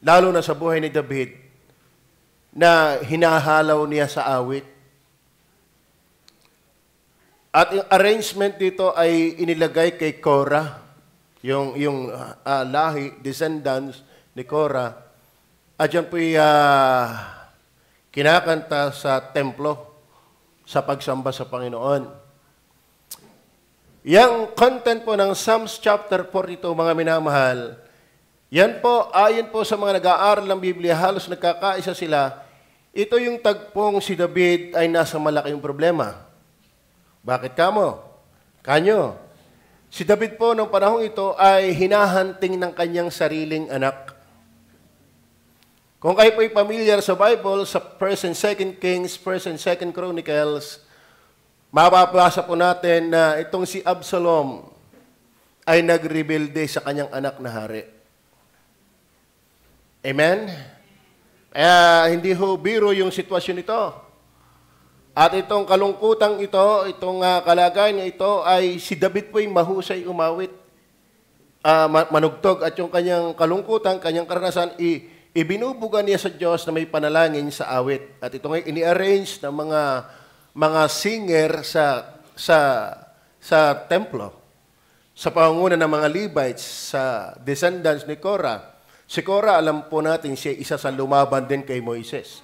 lalo na sa buhay ni David, na hinahalaw niya sa awit. At yung arrangement dito ay inilagay kay Korah, yung lahi, descendants ni Korah. At yan po'y kinakanta sa templo sa pagsamba sa Panginoon. Yang content po ng Psalms chapter 42, mga minamahal, yan po, ayon po sa mga nag-aaral ng Biblia, halos nagkakaisa sila. Ito yung tagpong si David ay nasa malaking problema. Bakit kamo? Kanyo. Si David po noong panahong ito ay hinahanting ng kanyang sariling anak. Kung kayo po'y familiar sa Bible, sa 1st and 2nd Kings, 1st and 2nd Chronicles, mapapasa po natin na itong si Absalom ay nagrebelde sa kanyang anak na hari. Amen? Kaya hindi ho biro yung sitwasyon ito. At itong kalungkutang ito, itong kalagayan niya ito, ay si David po'y mahusay umawit, manugtog. At yung kanyang kalungkutan, kanyang karanasan, ibinubuga niya sa Diyos na may panalangin sa awit. At ito ngayon, ini-arrange ng mga singer sa templo, sa pangunguna ng mga Levites, sa descendants ni Korah. Si Korah, alam po natin, siya isa sa lumaban din kay Moises.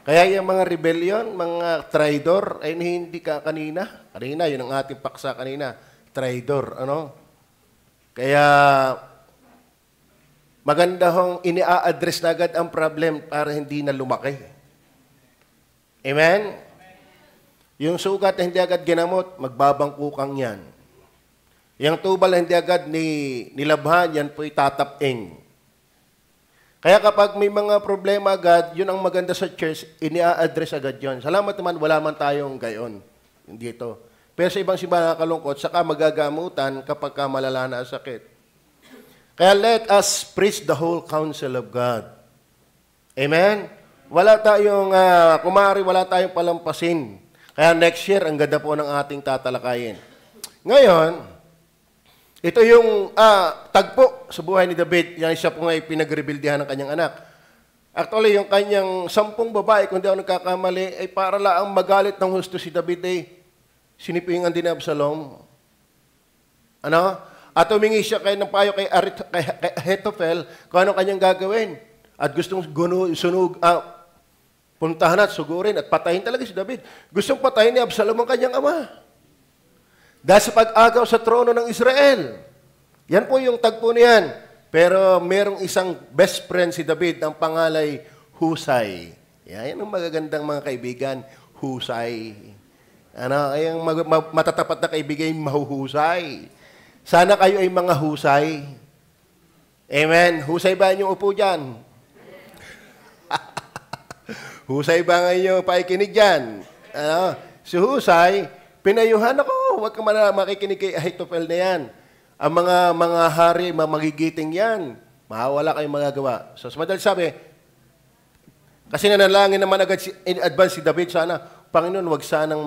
Kaya yung mga rebellion, mga traidor, ay hindi ka kanina. Kanina, yun ang ating paksa kanina. Traidor, ano? Kaya, maganda hong ini-address na agad ang problem para hindi na lumaki. Amen? Yung sugat na hindi agad ginamot, magbabangkukang yan. Yung tubal na hindi agad nilabhan, yan po'y tataping. Kaya kapag may mga problema agad, yun ang maganda sa church, ini-address agad yun. Salamat naman, wala man tayong gayon dito. Pero sa ibang simbahan nakakalungkot, saka magagamutan kapag malala na ang sakit. Kaya let us preach the whole counsel of God. Amen? Wala tayong, kumari, wala tayong palampasin. Kaya next year, ang ganda po ng ating tatalakayin. Ngayon, ito yung tagpo sa buhay ni David. Yan siya po nga pinagrebildihan ng kanyang anak. Actually, yung kanyang 10 babae, kung di ako nagkakamali, ay para lang magalit ng husto si David ay sinipingan din ni Absalom. Ano? At humingi siya ng payo kay Ahithophel kung ano kanyang gagawin. At gustong puntahan at sugurin at patayin talaga si David. Gustong patayin ni Absalom ang kanyang ama. Dahil sa pag-agaw sa trono ng Israel. Yan po yung tagpo niyan. Pero merong isang best friend si David, ang pangalay Husay. Yan ang magagandang mga kaibigan, Husay. Ano, ay ang matatapat na kaibigan, mahuhusay. Sana kayo ay mga husay. Amen. Husay ba inyong upo dyan? Husay ba ngayon paikinig dyan? Ano? Si Husay, pinayuhan ako, huwag ka makikinig kay Ahithophel na yan. Ang mga hari, magigiting yan. Mawala kayong magagawa. So, madali sabi, kasi nanalangin naman agad in advance si David, sana, Panginoon, huwag sanang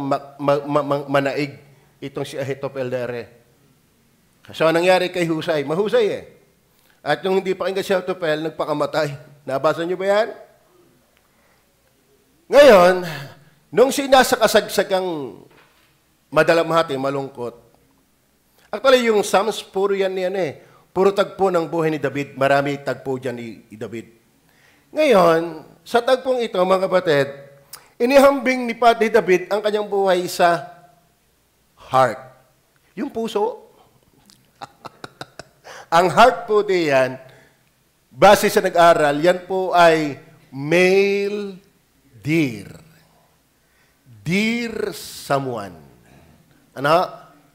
manaig itong si Ahithophel dere. So, anong nangyari kay Husay? Mahusay eh. At yung hindi pakinggan si Ahithophel, nagpakamatay. Nabasa niyo ba yan? Ngayon, nung sinasa kasagsagang madalamhati, malungkot. Actually, yung Psalms, puro yan eh. Puro tagpo ng buhay ni David. Marami tagpo dyan ni David. Ngayon, sa tagpong ito, mga kapatid, inihambing ni David ang kanyang buhay sa heart. Yung puso. Ang heart po diyan, base sa nag-aral, yan po ay male dear. Dear someone. Ano?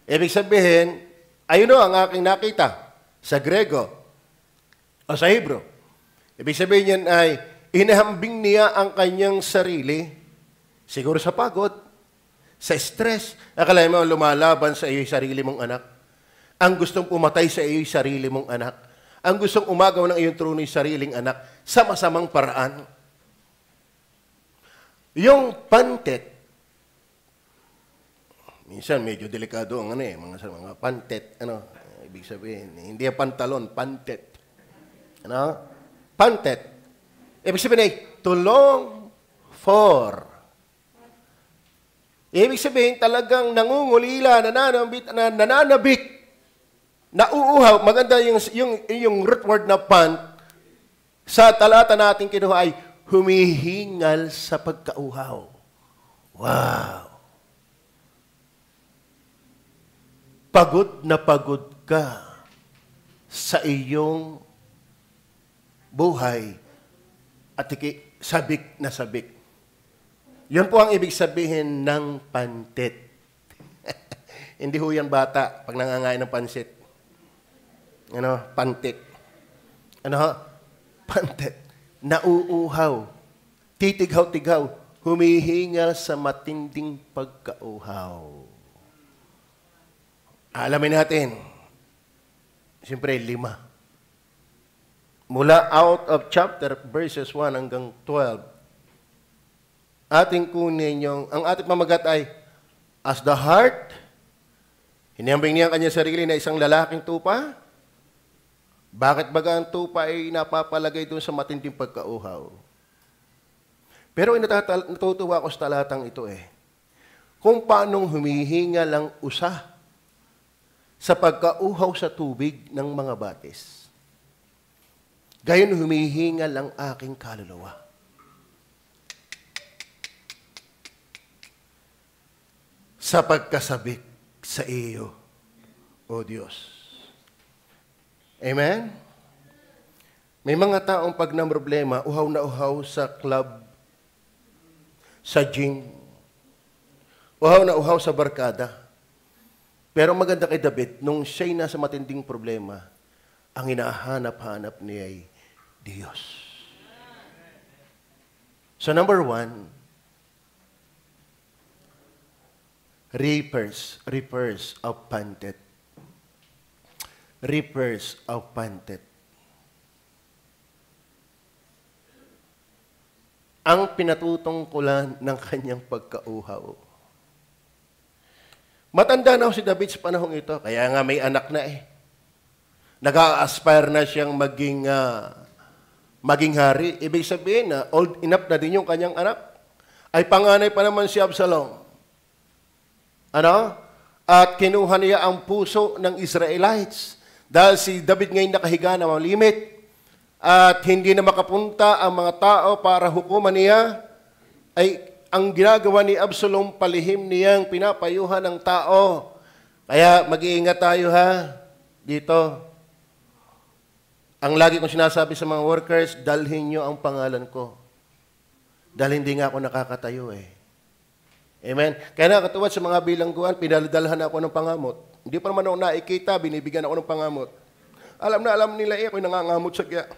Ibig sabihin, ayun o ang aking nakita sa Grego o sa Hebrew. Ibig sabihin yan ay, inihambing niya ang kanyang sarili, siguro sa pagod, sa stress. Akala mo, lumalaban sa iyo sarili mong anak. Ang gustong pumatay sa iyo sarili mong anak. Ang gustong umagaw ng iyong trono sariling anak sa masamang paraan. Yung pantet, minsan medyo delikado ang mga pantet, ibig sabihin, hindi ang pantalon, pantet. Ano? Pantet. Ibig sabihin ay, to long for. Ibig sabihin, talagang nangungulila, nananabik, nauuhaw. Maganda yung root word na pant, sa talata natin kinuha ay, humihingal sa pagkauhaw. Wow! Pagod na pagod ka sa iyong buhay at sabik na sabik. Yun po ang ibig sabihin ng pantit. Hindi ho yan bata pag nangangain ng pansit. Ano? Pantit. Ano ho? Pantit. Nauuhaw. Titighaw-tighaw. Humihingal sa matinding pagkauhaw. Alamin natin. Siyempre, 5. Mula out of chapter verses 1 hanggang 12. Ating kunin ang ating pamagat ay, as the heart, hinihambing niya ang kanyang sarili na isang lalaking tupa. Bakit baga ang tupa ay napapalagay doon sa matinding pagkauhaw? Pero natutuwa ako sa talatang ito kung paanong humihinga lang usa sa pagkauhaw sa tubig ng mga batis. Gayon humihinga lang aking kaluluwa. Sa pagkasabik sa iyo, O Diyos. Amen? May mga taong pag na problema, uhaw na uhaw sa club, sa gym, uhaw na uhaw sa barkada. Pero maganda kay David, nung siya'y nasa matinding problema, ang hinahanap-hanap niya ay Diyos. So number 1, reapers of pantet. Reapers of pantet. Ang pinatutungkulan ng kanyang pagkauhaw. Matanda na si David sa panahong ito, kaya nga may anak na Nag-a-aspire na siyang maging hari. Ibig sabihin na old enough na din yung kanyang anak. Ay panganay pa naman si Absalom. Ano? At kinuha niya ang puso ng Israelites. Dahil si David ngayon nakahiga na malimit. At hindi na makapunta ang mga tao para hukuman niya. Ay ang ginagawa ni Absalom, palihim niyang pinapayuhan ng tao. Kaya mag-iingat tayo dito. Ang lagi kong sinasabi sa mga workers, dalhin nyo ang pangalan ko. Dahil hindi nga ako nakakatayo Amen? Kaya nakakatuwa sa mga bilangguan, pinadalhan ako ng pangamot. Hindi pa naman ako nakikita, binibigyan ako ng pangamot. Alam nila ako'y nangangamot sa kaya.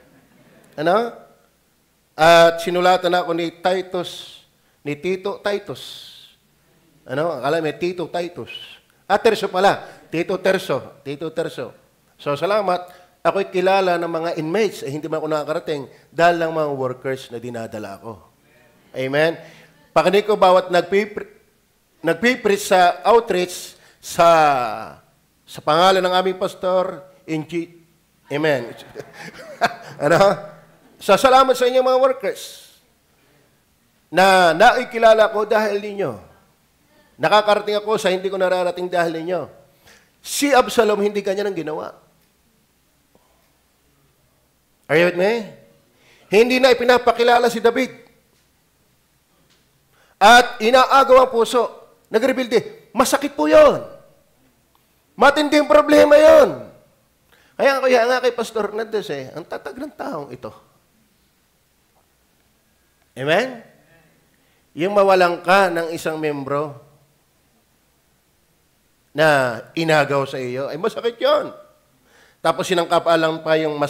Ano? At sinulatan ako ni Tito Titus. Ano? Akala may Tito Titus. Terso pala. Tito Terso. So, salamat. Ako'y kilala ng mga inmates, hindi man ako nakakarating, dahil lang mga workers na dinadala ko. Amen? Pakinig ko bawat nagpipreach sa outreach sa pangalan ng aming pastor, Amen. Ano? Salamat sa inyong mga workers na naikilala ko dahil ninyo. Nakakarating ako sa hindi ko nararating dahil ninyo. Si Absalom, hindi kanya nang ginawa. Are you with me? Hindi na ipinapakilala si David. At inaagaw ang puso. Nag-rebuild. Masakit po yun. Matinding problema yun. Kaya nga kay Pastor Hernandez ang tatag ng taong ito. Amen? Yung mawalan ka ng isang membro na inagaw sa iyo, ay masakit yun. Tapos sinangkapalang pa yung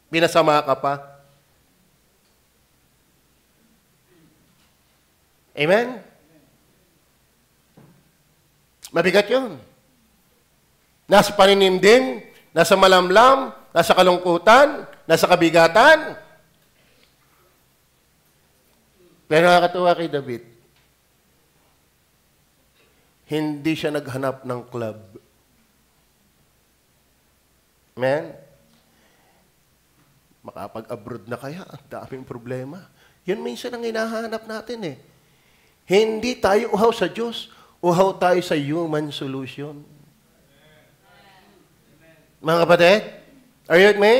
pinasama ka pa. Amen? Mabigat yun. Nasa paninimdim, nasa malamlam, nasa kalungkutan, nasa kabigatan. Pero nakakatuwa kay David, hindi siya naghanap ng club. Amen? Makapag-abroad na kaya? Ang daming problema. Yun minsan ang hinahanap natin eh. Hindi tayo uhaw sa Diyos. Uhaw tayo sa human solution. Mga kapatid, are you with me?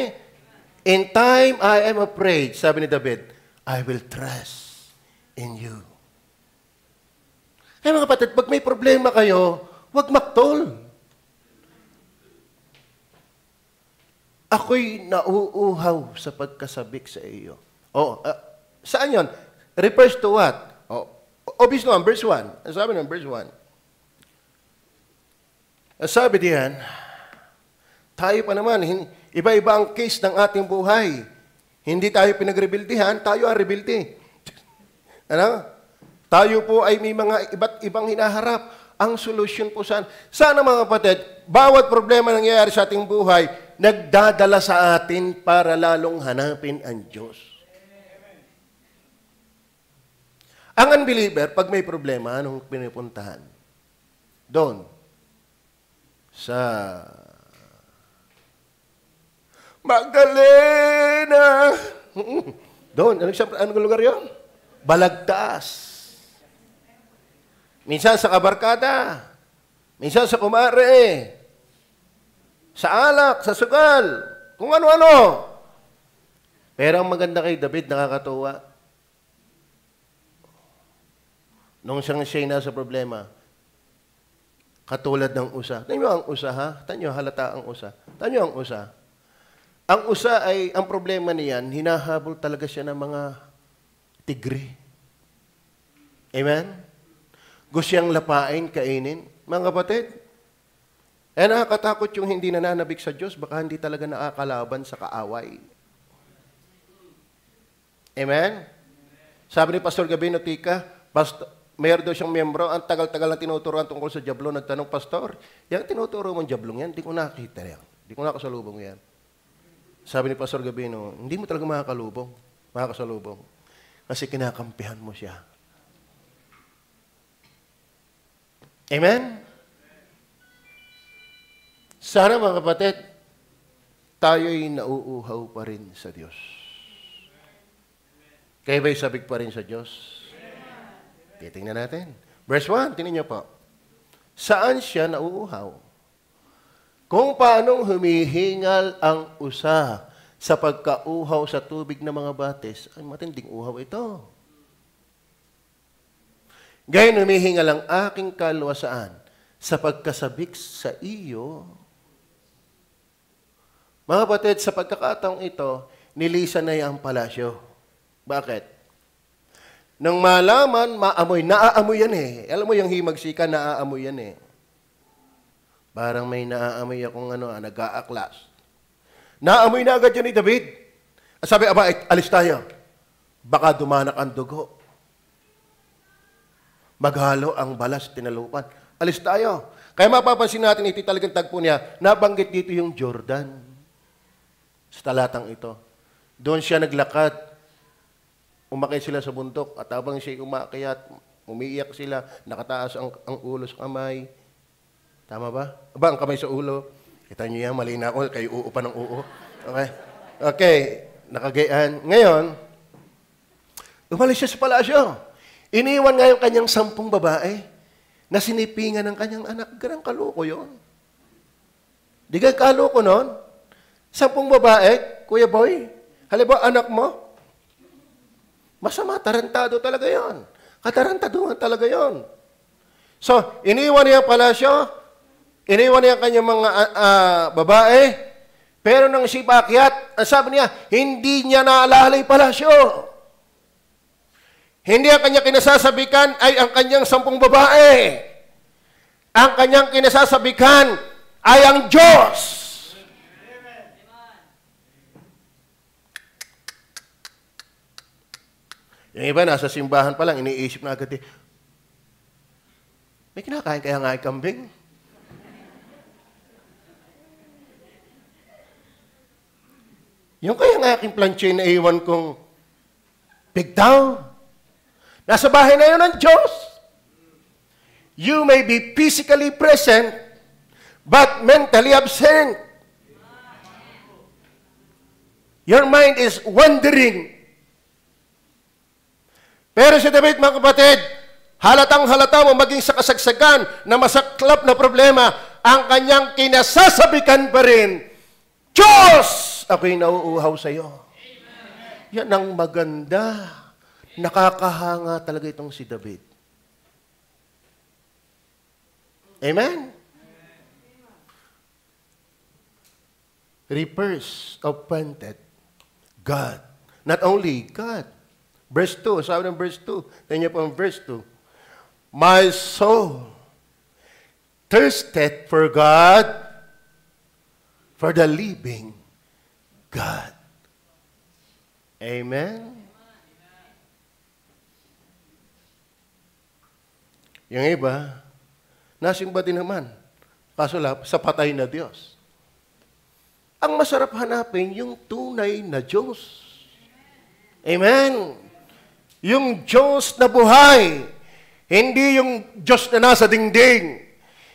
In time I am afraid, sabi ni David, I will trust in you. Kaya mga kapatid, pag may problema kayo, huwag maktol. Ako'y nauuhaw sa pagkasabik sa iyo. Saan yun? Refers to what? Obvious naman, verse 1. Sabi ng verse 1. Sabi diyan, tayo pa naman, iba-iba ang case ng ating buhay. Hindi tayo pinagrebildihan, tayo ang rebildi. Ano? Tayo po ay may mga iba't ibang hinaharap. Ang solusyon po saan? Sana mga kapatid, bawat problema nangyayari sa ating buhay, nagdadala sa atin para lalong hanapin ang Diyos. Ang unbeliever, pag may problema, anong pinupuntahan? Doon. Sa Magdalena. Doon. Anong lugar yun? Balagtas. Minsan sa kabarkada. Minsan sa kumare. Sa alak, sa sugal. Kung ano-ano. Pero ang maganda kay David, nakakatuwa. Nung siya'y nasa problema, katulad ng usa. Tanyo ang usa, ha? Tanyo, halata ang usa. Tanyo ang usa. Ang usa ay, ang problema niyan, hinahabol talaga siya ng mga tigre. Amen? Gusto siyang lapain, kainin. Mga kapatid, nakakatakot yung hindi nananabik sa Diyos, baka hindi talaga nakakalaban sa kaaway. Amen? Sabi ni Pastor Gabino Tika, mayroon daw siyang miyembro, ang tagal-tagal na tinuturuan tungkol sa Diablo, nagtanong, Pastor, yung tinuturo mong Diablong yan, hindi ko nakita yan. Hindi ko nakasalubong yan. Sabi ni Pastor Gabino, hindi mo talaga makakasalubong. Kasi kinakampihan mo siya. Amen? Sana mga kapatid, tayo'y nauuhaw pa rin sa Diyos. Kayo ba'y sabik pa rin sa Diyos? Titingnan natin. Verse 1, tingnan niyo po. Saan siya nauuhaw? Kung paanong humihingal ang usa sa pagkauhaw sa tubig ng mga batis, ay matinding uhaw ito. Gayon humihingal ang aking kaluwasaan sa pagkasabik sa iyo. Mga kapatid, sa pagkakataong ito, nilisan na ang palasyo. Bakit? Nang malaman, naaamoy yan eh. Alam mo yung himagsika, naaamoy yan eh. Parang may naaamoy akong nag-aaklas. Naamoy na agad yan ni David. Sabi, alis tayo. Baka dumanak ang dugo. Maghalo ang balas, tinalupan. Alis tayo. Kaya mapapansin natin, ito talagang tagpo niya, nabanggit dito yung Jordan. Sa talatang ito. Doon siya naglakad. Umakay sila sa bundok at habang siya umakyat, umiiyak sila, nakataas ang ulo sa kamay. Tama ba? Ang kamay sa ulo. Kita niyo yan, mali na ako, kayo uupa ng uu. Okay, nakagayaan. Ngayon, umalis siya sa palasyo. Iniwan nga yung kanyang 10 babae na sinipingan ng kanyang anak. Ganang kaloko yun. Di ka kaloko nun? 10 babae, Kuya Boy, halimbawa anak mo, masama, tarantado talaga yon. Katarantaduhan talaga yon. So, iniwan niya ang palasyo, iniwan niya ang kanyang mga babae, pero nang si Bakyat, sabi niya, hindi niya naalala yung palasyo. Hindi ang kanyang kinasasabikan ay ang kanyang 10 babae. Ang kanyang kinasasabikan ay ang Diyos. Yung iba, nasa simbahan pa lang, iniisip na agad may kinakain kaya nga ay kambing? Yung kaya nga aking planche na iwan kong pigtaw, nasa bahay na yun ng Diyos. You may be physically present, but mentally absent. Your mind is wandering. Pero si David, mga kapatid, halatang halata mo maging sa kasagsagan na masaklap na problema, ang kanyang kinasasabikan pa rin, Diyos, ako'y nauuhaw sa iyo. Yan ang maganda. Nakakahanga talaga itong si David. Amen? Reapers appointed God. Not only God. Verse 2, sabi ng verse 2. Tingnan niyo po ang verse 2. My soul thirsted for God, for the living God. Amen? Yung iba, nasimba din naman. Kaso sa patay na Diyos. Ang masarap hanapin, yung tunay na Diyos. Amen? Yung Diyos na buhay. Hindi yung Diyos na nasa dingding.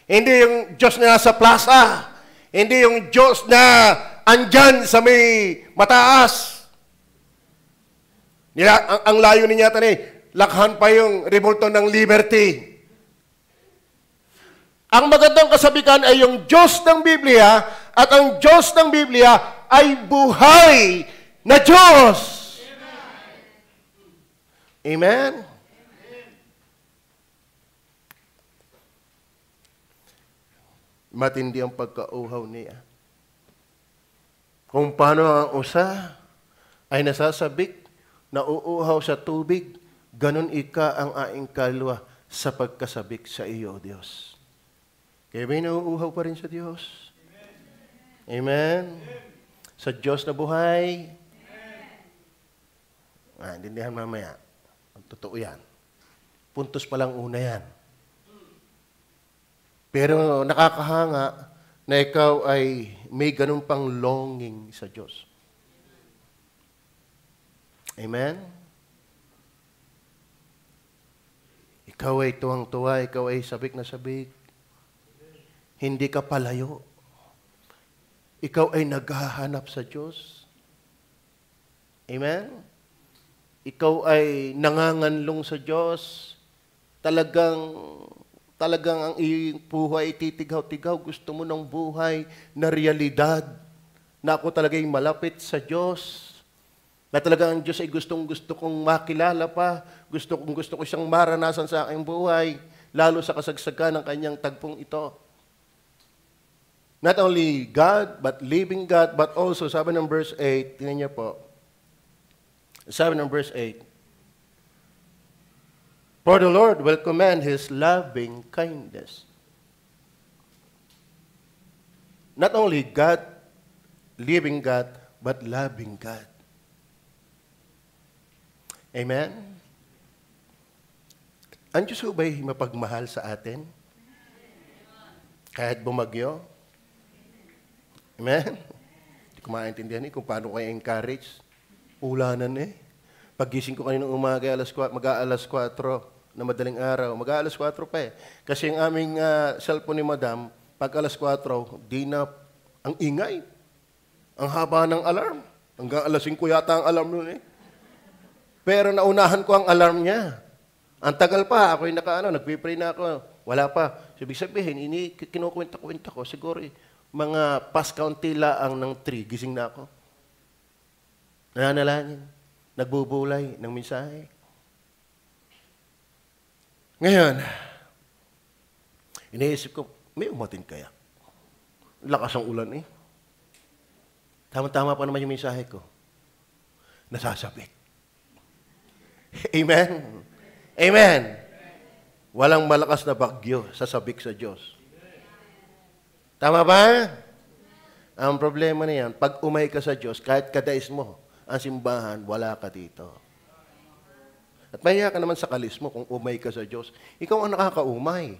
Hindi yung Diyos na nasa plaza. Hindi yung Diyos na andyan sa may mataas. Ang layo niya lakhan pa yung rebulto ng liberty. Ang magandang kasabikan ay yung Diyos ng Biblia at ang Diyos ng Biblia ay buhay na Diyos. Amen? Matindi ang pagkauhaw niya. Kung paano ang usa ay nasasabik, nauuhaw sa tubig, ganun ika ang aing kalwa sa pagkasabik sa iyo, Diyos. Kaya may nauuhaw pa rin sa Diyos. Amen? Sa Diyos na buhay. Intindihan mamaya. Ang totoo yan. Puntos pa lang una yan. Pero nakakahanga na ikaw ay may ganun pang longing sa Diyos. Amen? Ikaw ay tuwang-tuwa, ikaw ay sabik na sabik. Hindi ka palayo. Ikaw ay naghahanap sa Diyos. Amen? Ikaw ay nanganganlong sa Diyos. Talagang ang iyong buhay titigaw-tigaw. Gusto mo ng buhay na realidad. Na ako talaga ay malapit sa Diyos. Na talaga ang Diyos ay gusto kong makilala pa. Gusto ko siyang maranasan sa aking buhay. Lalo sa kasagsagan ng kanyang tagpong ito. Not only God, but living God, but also, sabi ng verse 8, tingnan niyo po. Sabi ng verse 8, For the Lord will command His loving kindness. Not only God, living God, but loving God. Amen? Ang Diyos ho ba'y mapagmahal sa atin? Kahit bumagyo? Amen? Hindi ko maintindihan kung paano kayo encourage. Ulanan Pagising ko kaninang umaga, mag-aalas 4 na madaling araw. Mag-aalas 4 pa Kasi ang aming cellphone ni Madam, pag alas 4, di na ang ingay. Ang haba ng alarm. Hanggang alas 5 yata ang alarm nun Pero naunahan ko ang alarm niya. Ang tagal pa, ako'y nagpipray na ako. Wala pa. So, ibig sabihin, kinukwenta-kwenta ko, siguro mga pas-county laang ng 3, gising na ako. Nananalangin. Nagbubulay ng mensahe. Ngayon, iniisip ko, may umatin kaya? Lakas ang ulan Tama-tama pa naman yung mensahe ko. Nasasabik. Amen? Amen? Walang malakas na bagyo sasabik sa Diyos. Tama ba? Ang problema na yan, pag umay ka sa Diyos, kahit kadais mo, ang simbahan, wala ka dito. At mahiya ka naman sa kalis mo kung umay ka sa Diyos. Ikaw ang nakakaumay.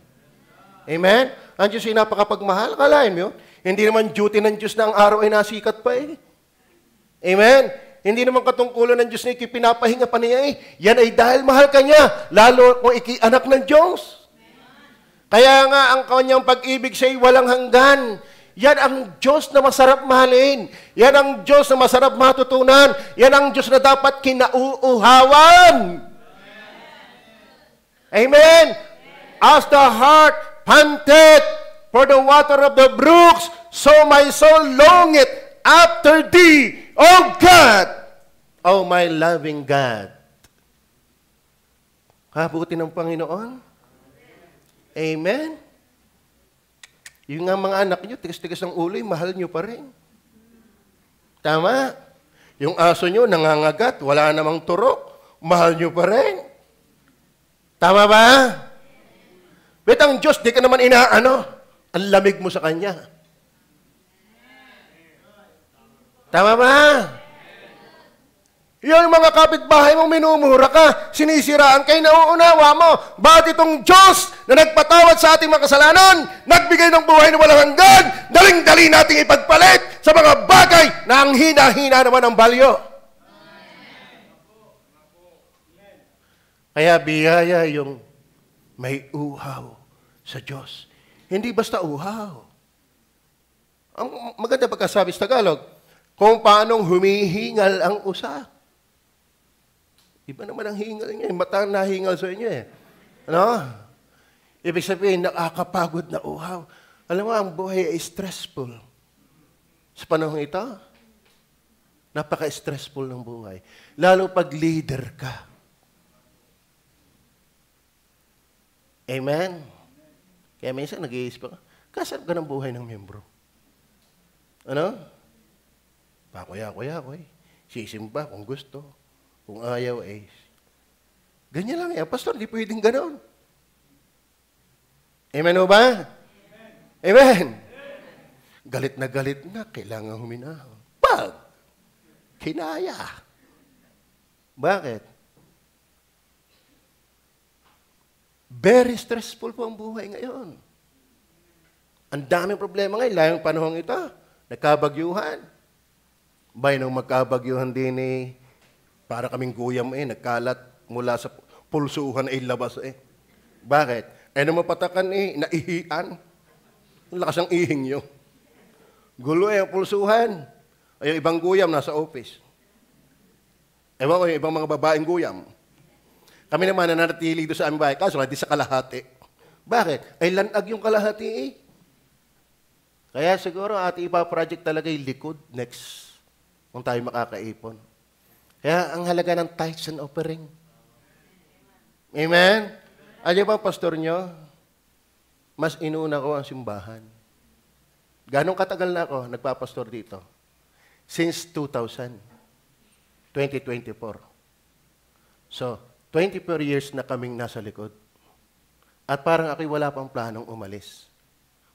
Amen? Ang Diyos ay napakapagmahal. Kalahin mo yun? Hindi naman duty ng Diyos na ang araw ay nasikat pa Amen? Hindi naman katungkulan ng Diyos na ikipinapahinga pa niya Yan ay dahil mahal ka niya. Lalo kung anak ng Diyos. Kaya nga ang kanyang pag-ibig sa'yo walang hanggan. Yan ang Diyos na masarap mahalin. Yan ang Diyos na masarap matutunan. Yan ang Diyos na dapat kinauuhawan. Amen. As the heart panteth for the water of the brooks, so my soul longeth after thee, O God, O my loving God. Kabuti ng Panginoon. Amen. Yung nga mga anak nyo, tigas-tigas ng ulo, mahal nyo pa rin. Tama. Yung aso nyo, nangangagat, wala namang turok, mahal nyo pa rin. Tama ba? Bet ang Diyos, di ka naman inaano. Ang lamig mo sa Kanya. Tama ba? Yung mga kapitbahay mong minumura ka, sinisiraan kay nauunawa mo. Bakit itong Diyos na nagpatawad sa ating mga kasalanan, nagbigay ng buhay na walang hanggan, daling-dali nating ipagpalit sa mga bagay na ang hina-hina naman ang balyo. Kaya biyaya yung may uhaw sa Diyos. Hindi basta uhaw. Ang maganda pagkasabi sa Tagalog, kung paanong humihingal ang usa. Iba naman ang hingal niya. Matang nahingal sa inyo eh. Ano? Ibig sabihin, nakakapagod na uhaw. Alam mo, ang buhay ay stressful. Sa panahon ito, napaka-stressful ng buhay. Lalo pag leader ka. Amen? Kaya minsan nag-iisip ka, kasarap ka ng buhay ng miyembro. Ano? Pakuya-kuya ko eh. Sisimba kung gusto. Kung ayaw eh. Ganyan lang eh. Pastor, di pwedeng ganoon. Amen o ba? Amen. Galit na, kailangan huminahon. Pag kinaya. Bakit? Very stressful po ang buhay ngayon. Ang daming problema ngayon. Layang panahon ito. Nagkabagyuhan. Bay nang magkabagyuhan din eh. Para kaming guyam eh. Nagkalat mula sa pulsuhan ay labas eh. Bakit? Eh nung mapatakan eh, naihian. Ang lakas ang ihing nyo. Gulo eh ang pulsuhan. Ay yung ibang guyam nasa office. Ewan ko yung ibang mga babaeng guyam. Kami naman nanatili doon sa aming bahay. Kaso hindi sa kalahati. Bakit? Ay lanag yung kalahati eh. Kaya siguro ating ipa-project talaga yung likod next kung tayo makakaipon. Kaya ang halaga ng tithes and offering. Amen? Alam ba, pastor nyo, mas inuna ko ang simbahan. Ganong katagal na ako nagpapastor dito? Since 2000. 2024. So, 24 years na kaming nasa likod. At parang ako'y wala pang planong umalis.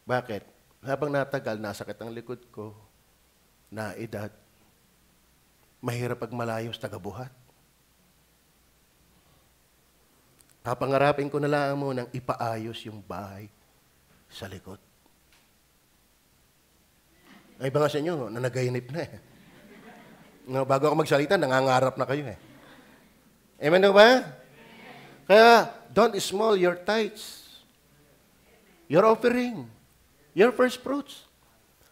Bakit? Habang natagal, nasakit ang likod ko, na edad, mahirap pag malayo sa tagabuhat. Papangarapin ko na lang mo nang ipaayos yung bahay sa likod. Ay, iba nga sa inyo, nanagainip na eh. Bago ako magsalita, nangangarap na kayo eh. Amen ba? Kaya, don't small your tithes. Your offering. Your first fruits.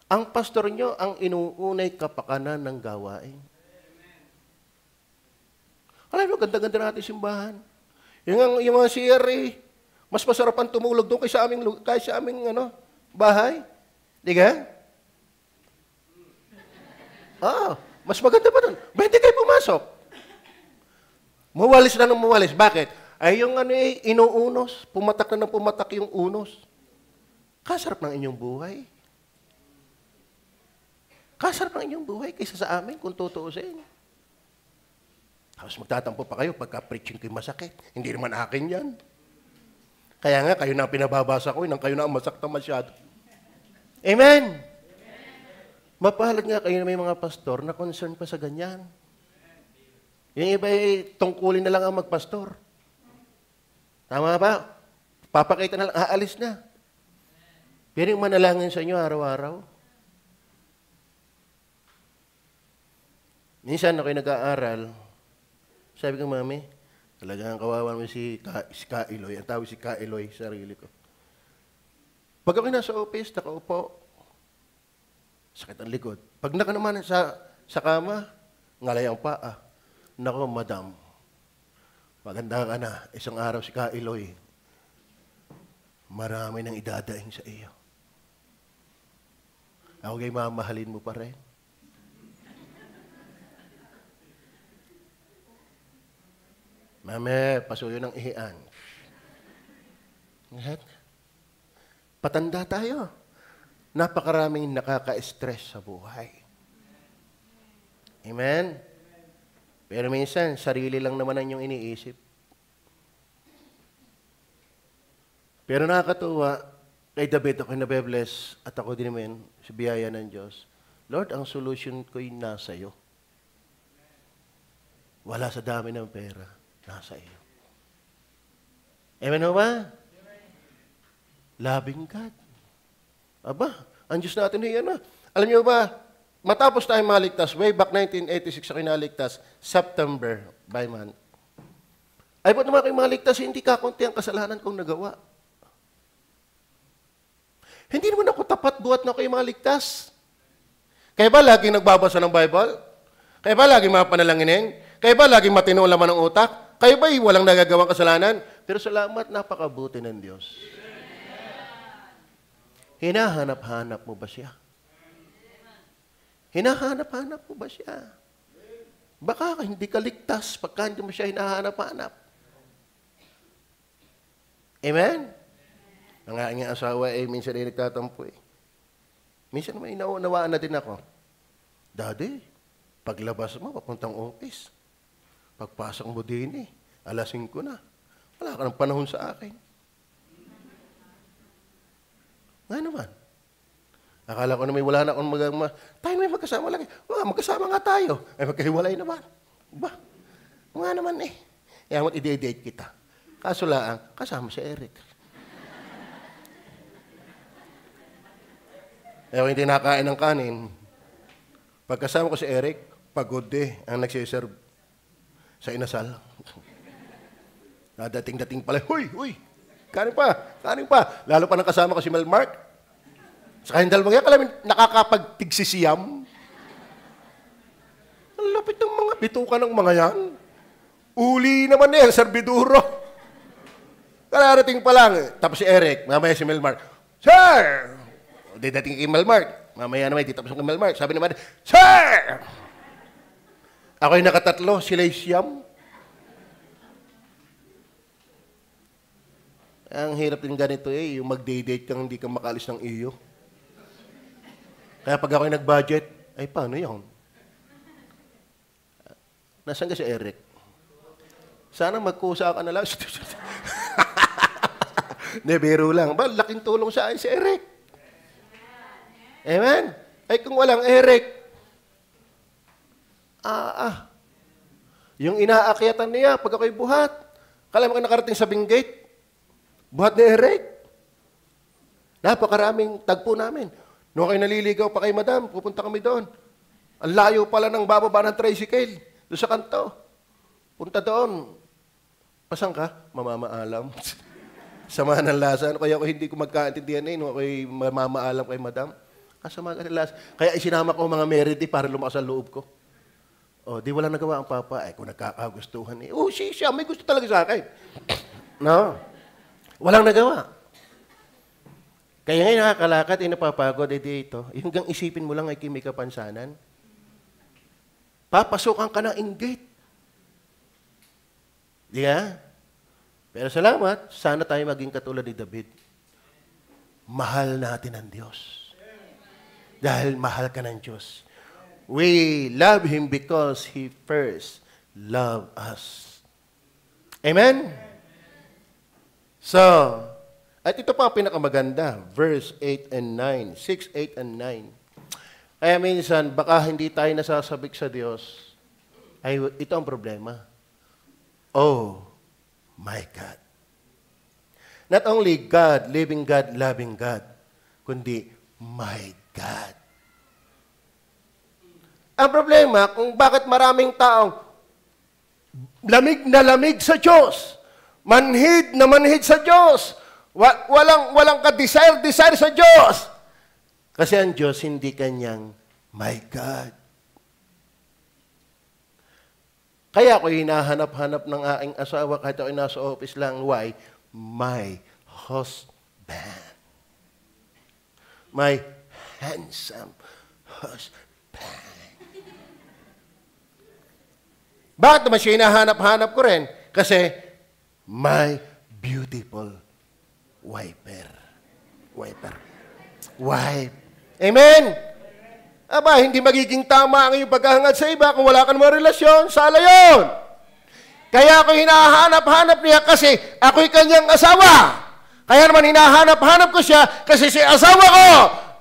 Ang pastor nyo, ang inuunay kapakanan ng gawain. Alam mo, ganda-ganda natin simbahan. Yung mga CRA, mas masarap ang tumulog doon kaysa aming bahay. Di ka? Mas maganda pa doon. Hindi kayo pumasok. Muwalis na ng muwalis. Bakit? Ay yung inuunos. Pumatak na ng pumatak yung unos. Kasarap ng inyong buhay. Kasarap ng inyong buhay kaysa sa amin kung tutuusin. Tapos magtatampo pa kayo pagka-preaching kayo masakit. Hindi naman akin yan. Kaya nga, kayo na pinababasa ko, nang kayo na masakta masyado. Amen! Mapalad nga kayo na may mga pastor na concern pa sa ganyan. Yung iba ay tungkulin na lang ang magpastor. Tama ba? Papakita na lang, aalis na. Pero yung manalangin sa inyo araw-araw. Minsan ako'y nag-aaral, sabi ko, Mami, talagang kawawa mo si Ka Eloy. Ang tawag si Ka Eloy, sarili ko. Pag ako nasa office, nakaupo, sakit ang likod. Pag naka naman sa kama, ngalay ang paa. Nako, madam, maganda ka na. Isang araw si Kailoy, marami nang idadaing sa iyo. Ako kay mamahalin mo pa rin. Mame, pasuyo ng ihian. Patanda tayo. Napakaraming nakaka-stress sa buhay. Amen? Pero minsan, sarili lang naman ang inyong iniisip. Pero nakakatuwa, kay David ako'y nabe-bless at ako din naman sa biyaya ng Diyos. Lord, ang solution ko'y nasa iyo. Wala sa dami ng pera, nasa iyo. Amen o ba? Loving God. Aba, ang Diyos natin yan na. Alam niyo ba, matapos tayo maligtas, way back 1986 ako naligtas, September by month. Ay ba't naman kayo maligtas, hindi kakunti ang kasalanan kong nagawa. Hindi naman ako tapat buhat na kayo maligtas. Kaya ba laging nagbabasa ng Bible? Kaya ba laging mapanalanginin? Kaya ba laging matino ang laman ng utak? Kaya ba walang nagagawang kasalanan? Pero salamat, napakabuti ng Diyos. Hinahanap-hanap mo ba siya? Hinahanap-hanap mo ba siya? Baka hindi ka ligtas pagka hindi mo siya hinahanap-hanap. Amen? Ang aking asawa minsan ay nagtatampo eh. Minsan naman inaunawaan na din ako. Daddy, paglabas mo, papuntang office. Pagpasok mo din 5:00 na. Wala ka ng panahon sa akin. Nga naman. Akala ko na wala na akong tayo may magkasama lang. Magkasama nga tayo. Ay magkahiwalay naman. Ba? Nga naman eh. Kaya mo't i-date kita. Kaso lang, kasama si Eric. Ayaw hindi nakain ng kanin. Pagkasama ko si Eric, pagod ang nagsiserve sa inasal. Dating-dating pala, huy, kanin pa. Lalo pa nang kasama ko si Melmark. Sa kanyang dalawang yan, kalamin, nakakapagtigsisiyam. Ang lapit ng mga bituka ng mga yan. Uli naman serbiduro. Kararating pa lang. Tapos si Eric, mamaya si Melmark, Sir! Dating kay Melmark. Mamaya naman, di tapos kay Melmark. Sabi naman, Sir! Ako'y nakatatlo, sila'y siyam. Ang hirap din ganito yung mag-date kang hindi ka makalis ng iyo. Kaya pag ako'y nag-budget, ay paano yun? Nasaan ka si Eric? Sana magkusa ka na lang. Biro lang. Ba, laking tulong sa akin si Eric. Amen? Ay kung walang Eric, yung inaakyatan niya, pag ako'y buhat, kala mo ka nakarating sa Benguet, buhat ni Eric. Napakaraming tagpo namin. Noong kayo naliligaw pa kay Madam, pupunta kami doon. Ang layo pala ng bababa ng tricycle, doon sa kanto. Punta doon. Pasan ka? Mamamaalam. Sama ng lasa. Kaya ako hindi ko magkaintindihan noong ako'y mamamaalam kay Madam. Kasama ka ng lasa. Kaya isinama ko mga merity para lumakas ang loob ko. O, di wala nagawa ang papa. Ay, kung nagkakagustuhan siya, may gusto talaga sa akin. No? Walang nagawa. Kaya ngayon nakakalakad, napapagod, dito. Yung hanggang isipin mo lang ay may kapansanan. Papasukan ka ng inggit. Di ba? Pero salamat, sana tayo maging katulad ni David. Mahal natin ang Diyos. Dahil mahal ka ng Diyos. We love Him because He first loved us. Amen? So, at ito pa ang pinakamaganda, verse 8 and 9, 6, 8, and 9. Kaya minsan, baka hindi tayo nasasabik sa Diyos, ay ito ang problema. Oh, my God. Not only God, living God, loving God, kundi my God. Ang problema, kung bakit maraming taong lamig na lamig sa Diyos, manhid na manhid sa Diyos, walang ka-desire sa Diyos. Kasi ang Diyos hindi kanyang my God. Kaya ako hinahanap-hanap ng aking asawa kahit ako nasa office lang. Why? My husband. My handsome husband. Bakit naman siya hinahanap-hanap ko rin? Kasi my beautiful wife. Amen? Aba, hindi magiging tama ang iyong paghahangad sa iba kung wala ka namang relasyon. Sala yun. Kaya ako hinahanap-hanap niya kasi ako'y kanyang asawa. Kaya naman hinahanap-hanap ko siya kasi si asawa ko.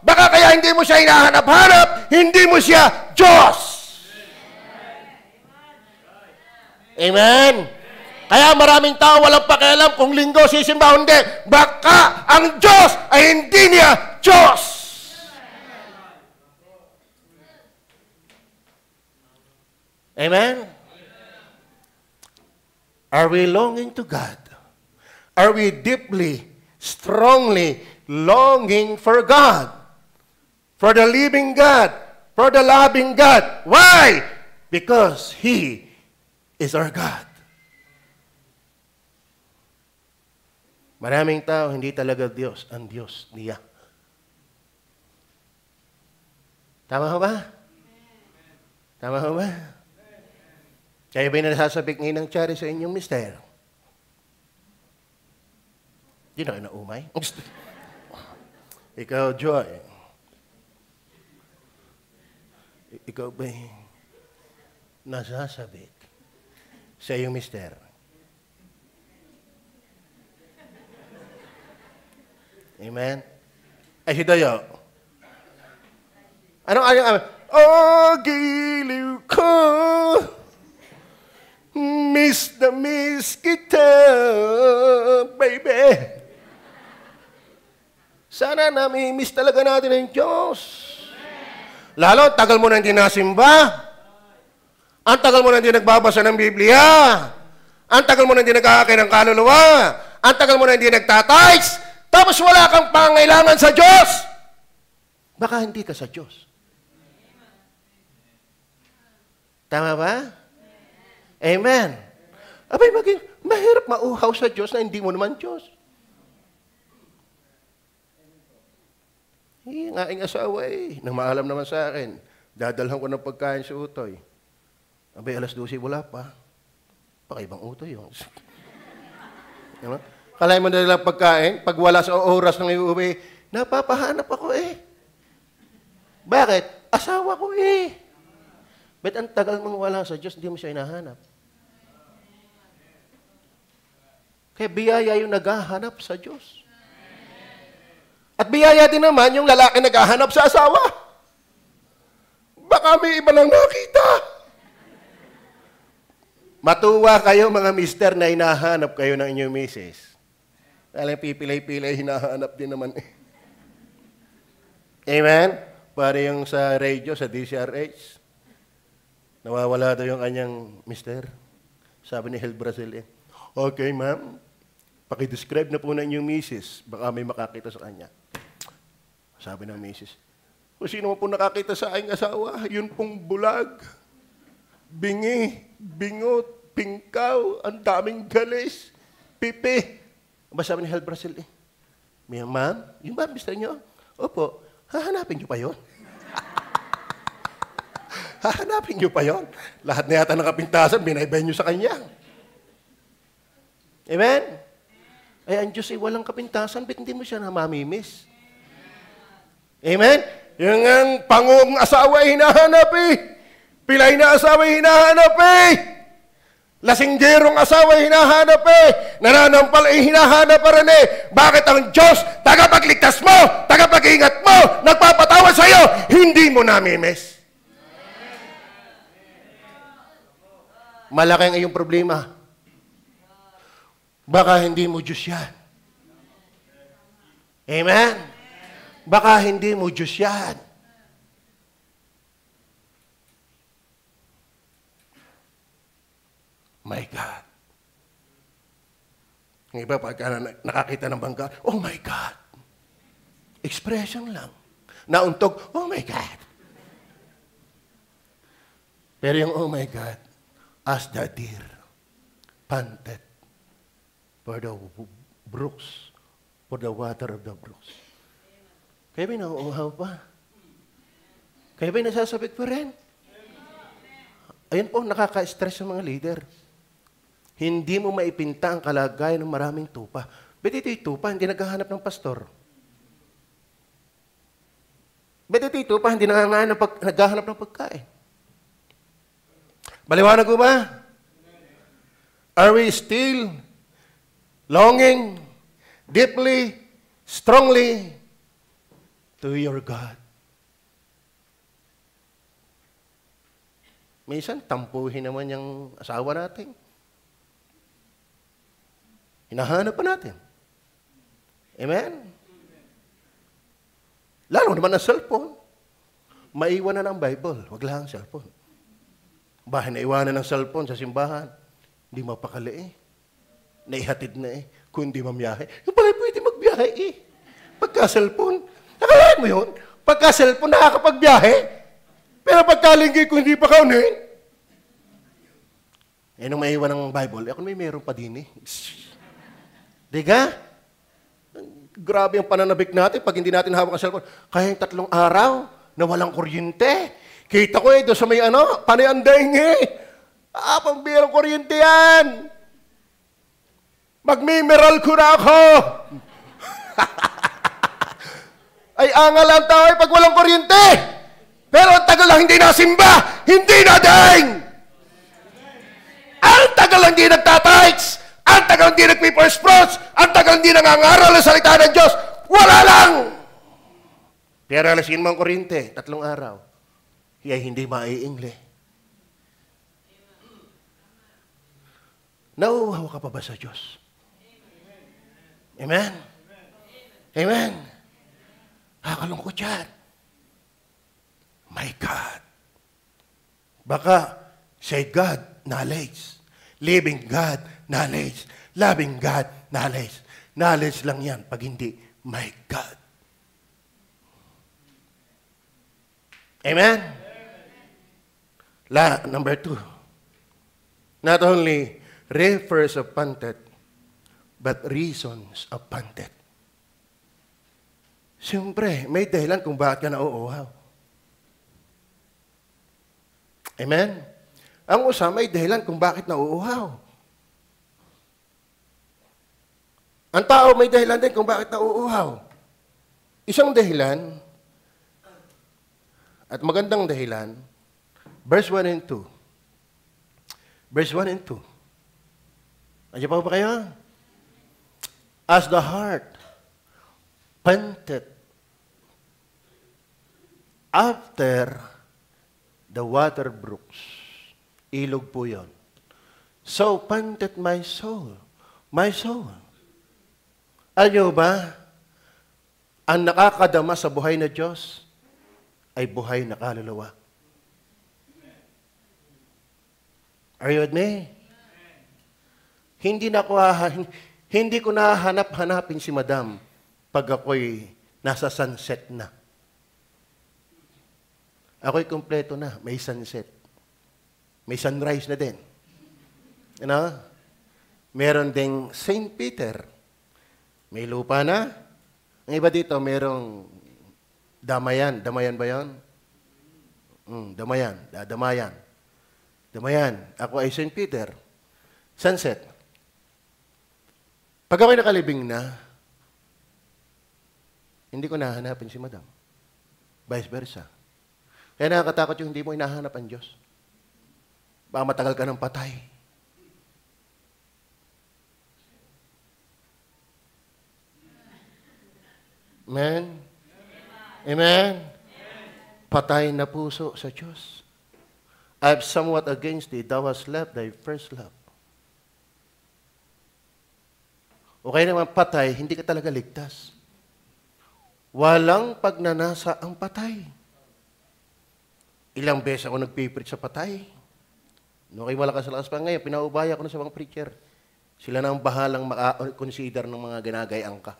Baka kaya hindi mo siya hinahanap-hanap, hindi mo siya Diyos. Amen? Kaya maraming tao walang pakialam kung linggo sisimba o hindi. Baka ang Diyos ay hindi niya Diyos. Amen? Are we longing to God? Are we deeply, strongly longing for God? For the living God? For the loving God? Why? Because He is our God. Maraming tao, hindi talaga Diyos ang Diyos niya. Tama ho ba? Tama ho ba? Kaya ba'y nasasabik ngayon ng tsari sa inyong mister? Di na kayo naumay? Ikaw, Joy. Ikaw ba'y nasasabik sa iyong mister? Amen? Ay, si Doyo. Anong oh, giliw ko. Miss na miss kita, baby. Sana nami-miss talaga natin ang Diyos. Lalo, tagal mo na hindi nasimba. Ang tagal mo na hindi nagbabasa ng Biblia. Ang tagal mo na hindi nag-aakay ng kaluluwa. Ang tagal mo na hindi nagtatights. Tapos wala kang pangailangan sa Diyos. Baka hindi ka sa Diyos. Tama ba? Amen. Abay, mahirap mauhaw sa Diyos na hindi mo naman Diyos. Ang aking asawa nang maalam naman sa akin, dadalhan ko ng pagkain sa utoy. Abay, 12:00 wala pa. Pakaibang utoy yun. Diba? Kalahin mo na lang pagkain, pag wala sa oras ng iuwi, napapahanap ako Bakit? Asawa ko Ba't ang tagal mong wala sa Diyos, hindi mo siya hinahanap? Kaya biyaya yung naghahanap sa Diyos. At biyaya din naman yung lalaki naghahanap sa asawa. Baka may iba lang nakita. Matuwa kayo mga mister na hinahanap kayo ng inyong misis. Alam, pipilay-pilay, hinahanap din naman Amen? Para yung sa radio, sa DCRH, nawawala daw yung kanyang mister. Sabi ni Hel Brazil okay, ma'am. Pakidescribe na po na inyong misis. Baka may makakita sa kanya. Sabi ng misis, kung sino mo po nakakita sa aking asawa, yun pong bulag, bingi, bingot, pingkaw, ang daming galis, pipi. Ba sabi ni Hel Brazil ma'am, yung ba mister nyo? Opo, hahanapin nyo pa yun? Hahanapin nyo pa yun? Lahat na yata ng kapintasan, binaybay nyo sa kanya. Amen? Ay, ang Diyos ay walang kapintasan, ba't hindi mo siya namamimiss? Amen? Yung ang pangong asawa ay hinahanap Pilay na asawa ay hinahanap Lasinggerong asawa ay hinahanap Nananampal ay hinahanap pa rin Bakit ang Diyos, tagapagligtas mo, tagapag-ingat mo, nagpapatawad sa iyo, hindi mo namimiss? Malaki ang iyong problema. Baka hindi mo Diyos yan. Amen? Baka hindi mo Diyos yan. My God. Ang iba, pagka nakakita ng bangka, oh my God. Expression lang. Nauntog, oh my God. Pero yung oh my God, as the deer panted for the brooks, for the water of the brooks. Kaya ba nauuhaw pa? Kaya ba nasasabik pa rin? Ayun po, nakaka-stress sa mga leader. Hindi mo maipinta ang kalagayan ng maraming tupa. Ba't ito'y tupa, hindi naghahanap ng pastor? Ba't ito'y tupa, hindi naghahanap ng pagkain? Maliwanag ko ba? Are we still longing deeply, strongly to your God? Minsan, tampuhin naman yung asawa natin. Hinahanap pa natin. Amen? Lalo naman ang cellphone. Maiwan na ng Bible. Huwag lang ang cellphone. Bahay na iwanan ng cellphone sa simbahan. Hindi mapakali eh. Naihatid na eh. Kung hindi mamiyahe. Yung pala pwede magbiyahe eh. Pagka-cellphone. Nakalaan mo yun? Pagka-cellphone, nakakapagbiyahe. Pero pagkalinggi kung hindi pa kaunin. Eh, nung maiwan ng Bible, ako may meron pa din eh. Diga? Grabe ang pananabik natin pag hindi natin hawak ang cellphone. Kaya yung 3 araw na walang kuryente. Kita ko eh, doon sa may paniandeng eh. Pambirang kuryente yan. Magmimeral ko na ako. Ay, angal ang tao eh pag walang kuryente. Pero ang tagal lang hindi nasimba, hindi na daing. Ang tagal lang hindi nagtatights. Ang tagal hindi nag-first fruits. Ang tagal hindi nangangaral ng salita ng Diyos. Wala lang. Pero alasin mo ang kuryente, 3 araw. Kaya hindi maiingle. Nauuhaw ka pa ba sa Diyos? Amen? Amen? Nakakalungkot yan. My God. Baka, say God, knowledge. Living God, knowledge. Loving God, knowledge. Knowledge lang yan pag hindi, my God. Amen? Number 2. Not only refers of panted, but reasons of panted. Siyempre, may dahilan kung bakit ka nauuhaw. Amen? Ang may dahilan kung bakit nauuhaw. Ang tao may dahilan din kung bakit nauuhaw. Isang dahilan, at magandang dahilan, verse 1 and 2. Verse 1 and 2. Andiyan pa ba kayo? As the heart panted after the water brooks. Ilog po yun. So panted my soul. My soul. Alam nyo ba, ang nakakadama sa buhay na Diyos ay buhay na kaluluwa. Are you with me? Hindi ko nahanap-hanapin si Madam pag ako'y nasa sunset na. Ako'y kumpleto na. May sunset. May sunrise na din. You know? Meron ding St. Peter. May lupa na. Ang iba dito, merong damayan. Damayan ba yun? Damayan. Damayan. Damayan. Ako ay St. Peter. Sunset. Pag ako'y nakalibing na, hindi ko nahanapin si Madam. Vice versa. Kaya nakakatakot yung hindi mo hinahanap ang Diyos. Baka matagal ka ng patay. Amen? Amen? Patay na puso sa Diyos. I have somewhat against thee, thou hast left thy first love. O kaya naman patay, hindi ka talaga ligtas. Walang pagnanasa ang patay. Ilang beses ako nagpipreach sa patay. No, kay malakas sa lakas pa ngayon, pinaubaya ko na sa mga preacher. Sila na ang bahalang maka-consider ng mga ginagayang ka.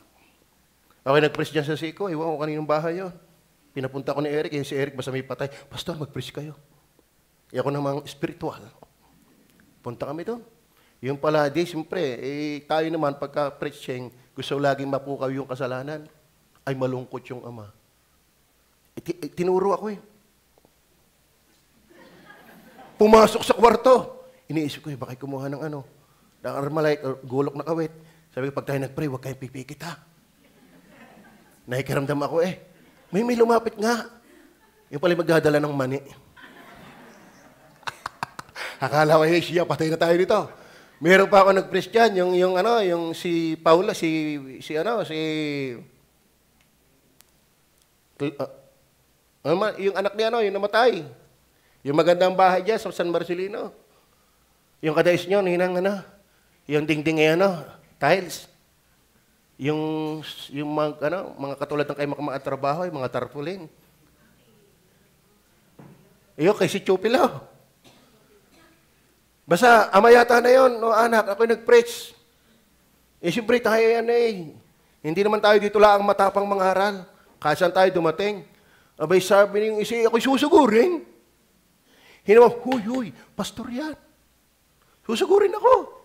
Okay, nag-preach dyan sa Siko, iwan ko kaninong bahay yun. Pinapunta ko ni Eric, si Eric basta may patay. Pastor, mag-preach kayo. Ako namang spiritual. Punta kami doon. Yung pala, siyempre, tayo naman pagka-preaching, gusto laging mapukaw yung kasalanan. Ay malungkot yung ama. Tinuro ako eh. Pumasok sa kwarto. Iniisip ko baka kumuha ng ng Armalite or gulok na kawit. Sabi ko, pag tayo nag-pray, huwag kayong pipikit ha. Nakikiramdam ako May lumapit nga. Yung pala magdadala ng mani. Akala ko, siya, patay na tayo dito. Meron pa ako nag-preach dyan, yung si Paula, yung anak niya, yung namatay. Yung magandang bahay dyan sa San Marcelino. Yung kadais nyo, yung dingding tiles. Yung mga katulad ng kayo makatrabaho, yung mga tarpaulin. Kay si Chupilo. Basta, ama yata na yun, anak, ako'y nag-preach. Siyempre tayo Hindi naman tayo dito lang matapang mangaral. Kasan tayo dumating. Abay, sabi niyo, ako'y susugurin. Hinawa, huy, pastor yan. Susugurin ako.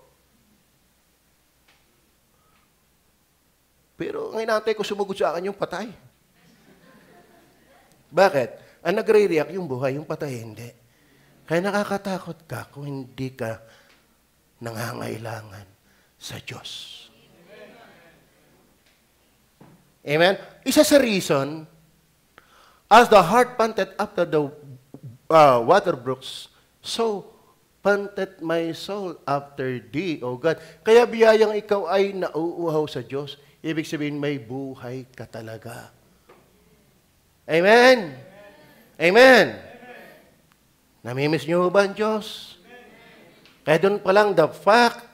Pero ang inantay ko sumugod sa akin yung patay. Bakit? Ang nagre-react yung buhay, yung patay hindi. Kaya nakakatakot ka kung hindi ka nangangailangan sa Diyos. Amen? Isa sa reason, as the heart panted after the water brooks, so panted my soul after thee, O God. Kaya biyayang ikaw ay nauuhaw sa Diyos. Ibig sabihin, may buhay ka talaga. Amen? Amen? Namimiss niyo ba ang Diyos? Kaya doon pa lang, the fact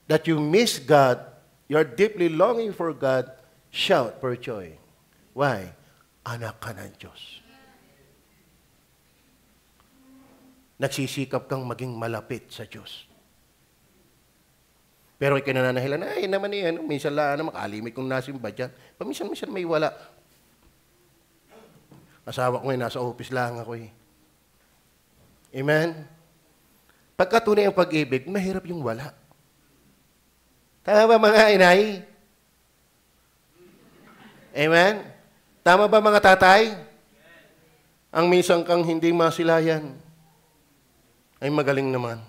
that you miss God, you're deeply longing for God, shout for joy. Why? Anak ka ng Diyos. Nagsisikap kang maging malapit sa Diyos. Pero ikinananahilan, naman minsan lang makalimit kung nasimba dyan. Paminsan-minsan may wala. Asawa ko nasa office lang ako Amen? Pagkatunay ang pag-ibig, mahirap yung wala. Tama ba mga inay? Amen? Tama ba mga tatay? Ang minsan kang hindi masilayan, ay magaling naman.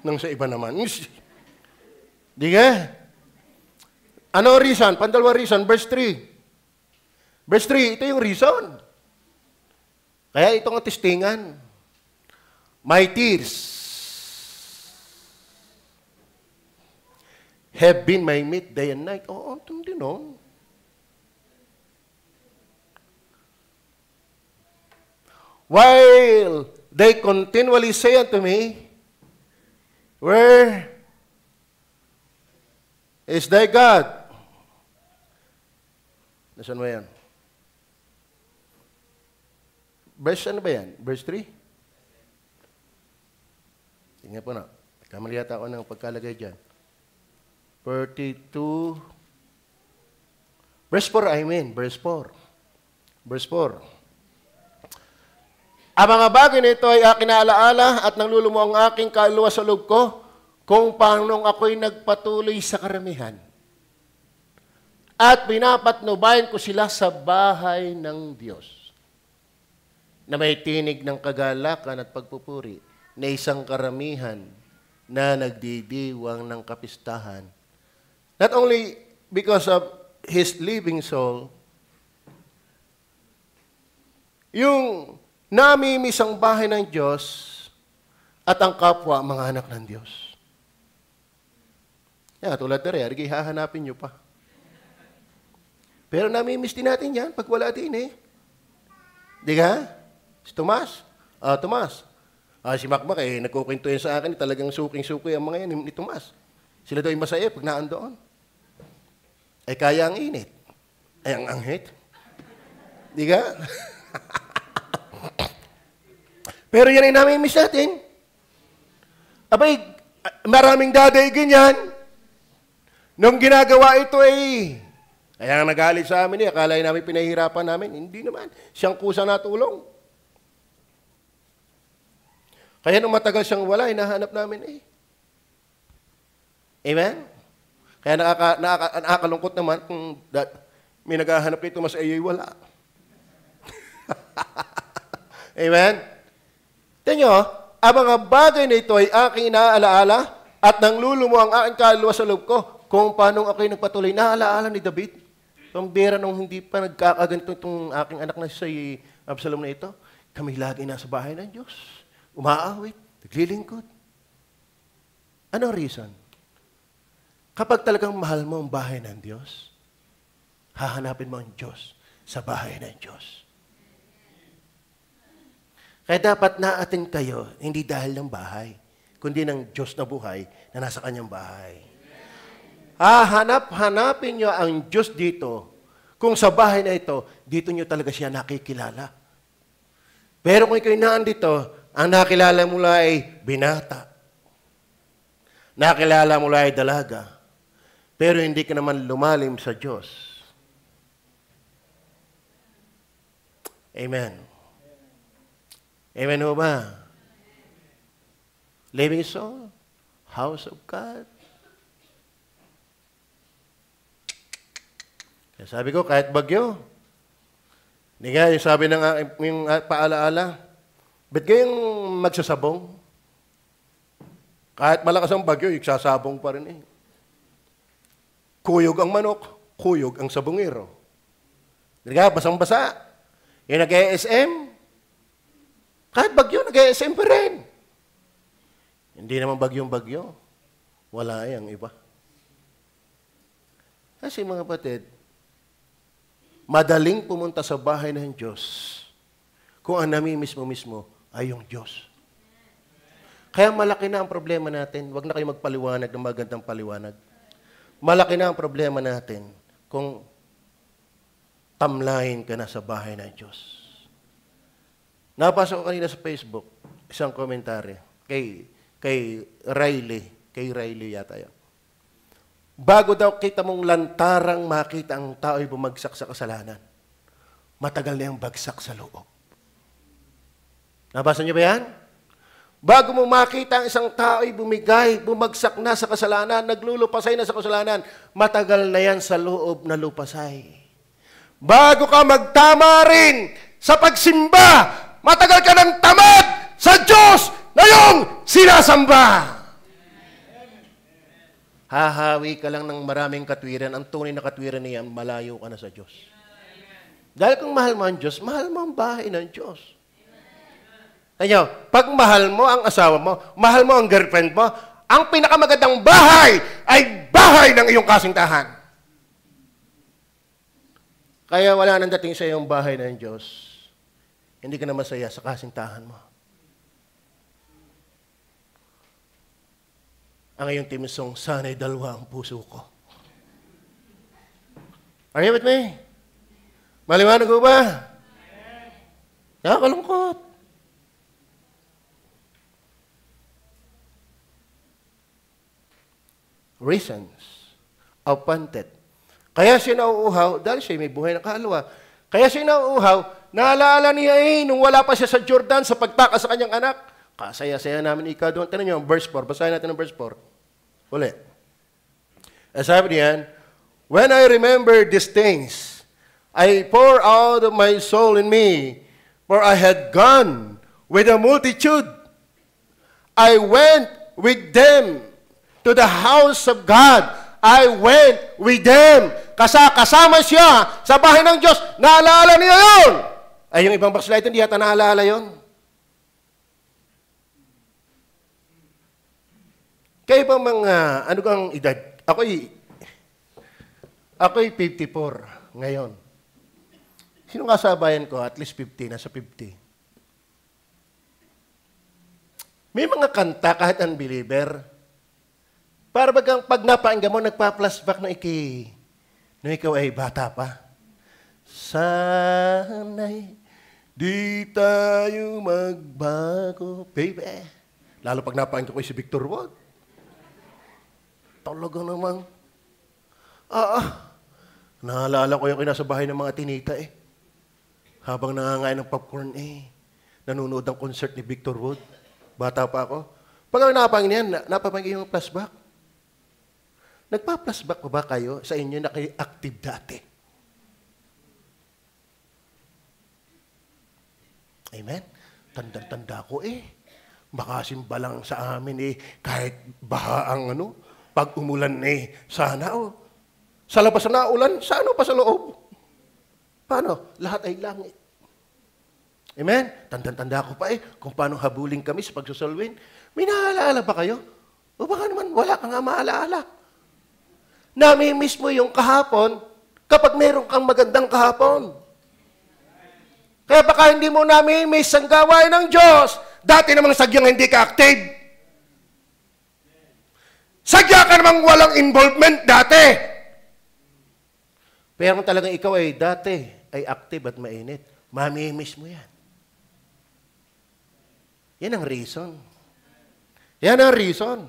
Nang sa iba naman. Di nga? Ano reason? Pandalwa reason. Verse 3. Verse 3, ito yung reason. Kaya ito ang testingan. My tears have been my meat day and night. Oo, hindi no. While they continually say unto me, where is thy God? Nasaan ba yan? Verse ano ba yan? Verse 3? Tingnan po na. Kamali yata ako ng pagkalagay dyan. 42. Verse 4, Verse 4. Verse 4. Ang mga bagay nito ay aking naalaala at nanglulumo ang aking kaluluwa sa loob ko kung paano ako'y nagpatuloy sa karamihan. At pinapatnubayan ko sila sa bahay ng Diyos na may tinig ng kagalakan at pagpupuri na isang karamihan na nagdidiwang ng kapistahan. Not only because of his living soul, yung namimiss ang bahay ng Diyos at ang kapwa mga anak ng Diyos. Tulad na rin, hahanapin nyo pa. Pero namimiss din natin yan pag wala din Di ka? Si Tomas. Tomas. Si Makmak nagkukwento yan sa akin, talagang suking-suki ang mga yan ni Tomas. Sila daw yung masaya pag naandoon. Kaya ang init. Ang anghit. Di ka? Pero yan ay namimiss natin. Abay, maraming daday ganyan. Nung ginagawa ito Kaya nga nagalit sa amin akala namin pinahihirapan namin. Hindi naman. Siyang kusa natulong. Kaya nung matagal siyang wala, hinahanap namin Amen? Kaya nakakalungkot naman kung may naghahanap nito, mas ayoy wala. Amen? Tingnan nyo, ang mga bagay na ito ay aking inaalaala at nanglulumo ang aking kaluluwa sa loob ko kung paano ako'y nagpatuloy. Naalaala ni David, ang bera nung hindi pa nagkakaganto itong aking anak na si Absalom na ito, kami lagi nasa bahay ng Diyos. Umaawit, naglilingkod. Ano reason? Kapag talagang mahal mo ang bahay ng Diyos, hahanapin mo ang Diyos sa bahay ng Diyos. Kaya dapat naatin kayo, hindi dahil ng bahay, kundi ng Diyos na buhay na nasa kanyang bahay. Hanapin nyo ang Diyos dito. Kung sa bahay na ito, dito nyo talaga siya nakikilala. Pero kung ikaw naandito, ang nakilala mo lang ay binata. Nakilala mo lang ay dalaga. Pero hindi ka naman lumalim sa Diyos. Amen. Amen ho ba? Living soul, house of God. Kaya sabi ko, kahit bagyo. Hindi nga, yung sabi ng yung paalaala, ba't kayong magsasabong? Kahit malakas ang bagyo, iksasabong pa rin Kuyog ang manok, kuyog ang sabongero. Hindi nga, basang-basa. Yung nag-ESM, kahit bagyo, nag-ESM pa rin. Hindi naman bagyong-bagyo. Wala yang iba. Kasi mga kapatid, madaling pumunta sa bahay ng Diyos kung ang namimiss mo mismo ay yung Diyos. Kaya malaki na ang problema natin. Huwag na kayo magpaliwanag ng magandang paliwanag. Malaki na ang problema natin kung tamlahin ka na sa bahay ng Diyos. Napasok ko kanina sa Facebook, isang komentaryo kay Riley yata yun. Bago daw kita mong lantarang makita ang tao'y bumagsak sa kasalanan, matagal na yung bagsak sa loob. Nabasa niyo ba yan? Bago mo makita ang isang tao'y bumagsak na sa kasalanan, naglulupasay na sa kasalanan, matagal na yan sa loob na lupasay. Bago ka magtama rin sa pagsimba, matagal ka ng tamad sa Diyos na iyong sinasamba. Hahawi ka lang ng maraming katwiran. Ang tunay na katwiran niyan, malayo ka na sa Diyos. Dahil kung mahal mo ang Diyos, mahal mo ang bahay ng Diyos. Kaya, pag mahal mo ang asawa mo, mahal mo ang girlfriend mo, ang pinakamagandang bahay ay bahay ng iyong kasintahan. Kaya wala nang dating sa iyong bahay ng Diyos. Hindi ka na masaya sa kasintahan mo. Ang iyong timisong, sana'y dalawa ang puso ko. Are you with me? Maliwanag ko ba? Nakakalungkot. Reasons of panted. Kaya siya nauuhaw, dahil siya may buhay na kaluluwa. Kaya siya nauuhaw, naalala niya nung wala pa siya sa Jordan sa pagtakas sa kanyang anak. Kasaya-saya namin ikaw doon. Tanong niyo, verse 4. Basahin natin ang verse 4. Ulit. Sabi niyan, when I remember these things, I pour out of my soul in me, for I had gone with a multitude. I went with them to the house of God. I went with them. Kasama siya sa bahay ng Diyos. Naalala niya yun. Ay, yung ibang backslide, hindi yata naalala yun. Kayo ba mga, ano kang edad? Ako'y 54 ngayon. Sino nga sa bayan ko? At least 50, nasa 50. May mga kanta kahit unbeliever. Para bagang pag napakinggan mo, nagpa-flashback na nung ikaw ay bata pa. Sana'y di tayo magbago, baby. Lalo pag napakinggan ko si Victor Ward. Talaga naman. Naalala ko yung nasa bahay ng mga tinita eh. Habang nangangain ng popcorn eh. Nanonood ng concert ni Victor Wood. Bata pa ako. Pag ako napangin yan, napapangin yung flashback. Nagpa-flashback pa ba kayo sa inyo na kayo active dati? Amen? Tanda-tanda ko eh. Makasimba lang sa amin eh. Kahit baha ang pag umulan eh. Sana sa labas na ulan, sa pa sa loob? Paano? Lahat ay langit. Amen? Tanda-tanda ko pa eh. Kung paano habuling kami sa pagsusulwin. May naalaala ba kayo? O baka naman wala kang maalaala. Nami-miss mo yung kahapon kapag meron kang magandang kahapon. Kaya baka hindi mo nami-miss ang gawain ng Diyos. Dati namang sagyang hindi ka active. Sadya ka namang walang involvement dati. Pero kung talagang ikaw ay dati ay active at mainit, mami-miss mo yan. Yan ang reason. Yan ang reason.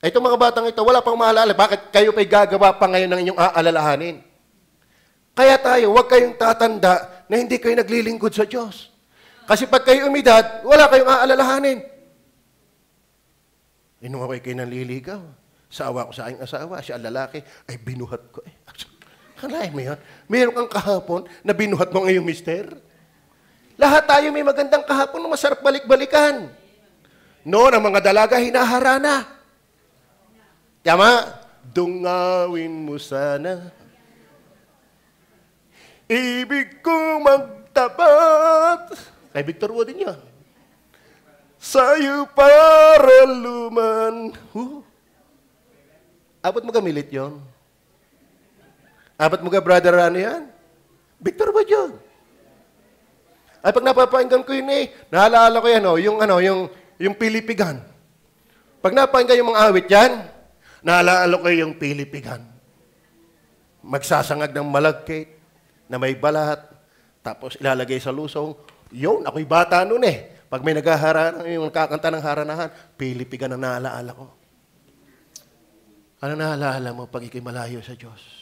Itong mga batang ito, wala pang maalala. Bakit kayo pa'y gagawa pa ngayon ng inyong aalalahanin? Kaya tayo, huwag kayong tatanda na hindi kayo naglilingkod sa Diyos. Kasi pag kayo umidad, wala kayong aalalahanin. Nung ako'y kayo nanliligaw, sa awa ko sa aking asawa, siya ang lalaki, ay binuhat ko eh. Kalahin mo yun? Meron kang kahapon na binuhat mo ngayong mister? Lahat tayo may magandang kahapon na masarap balik-balikan. Noon, ang mga dalaga hinaharana. Tama? Dungawin mo sana. Ibig ko magtapat. Kay Victor Wood din yun. Sa'yo para luman. Abot mo kamilit yun? Abot mo ka, brother, ano yan? Victor Wood yun. Ay, pag napapakinggan ko yun naalala ko yan, yung pilipigan. Pag napakinggan yung mga awit yan, naalala ko yung pilipigan. Magsasangag ng malagkit na may balat, tapos ilalagay sa lusong. Yun, ako'y bata noon eh. Pag may yung kakanta ng haranahan, pilipigan ang naalaala ko. Ano naalaala mo pag ikay malayo sa Diyos?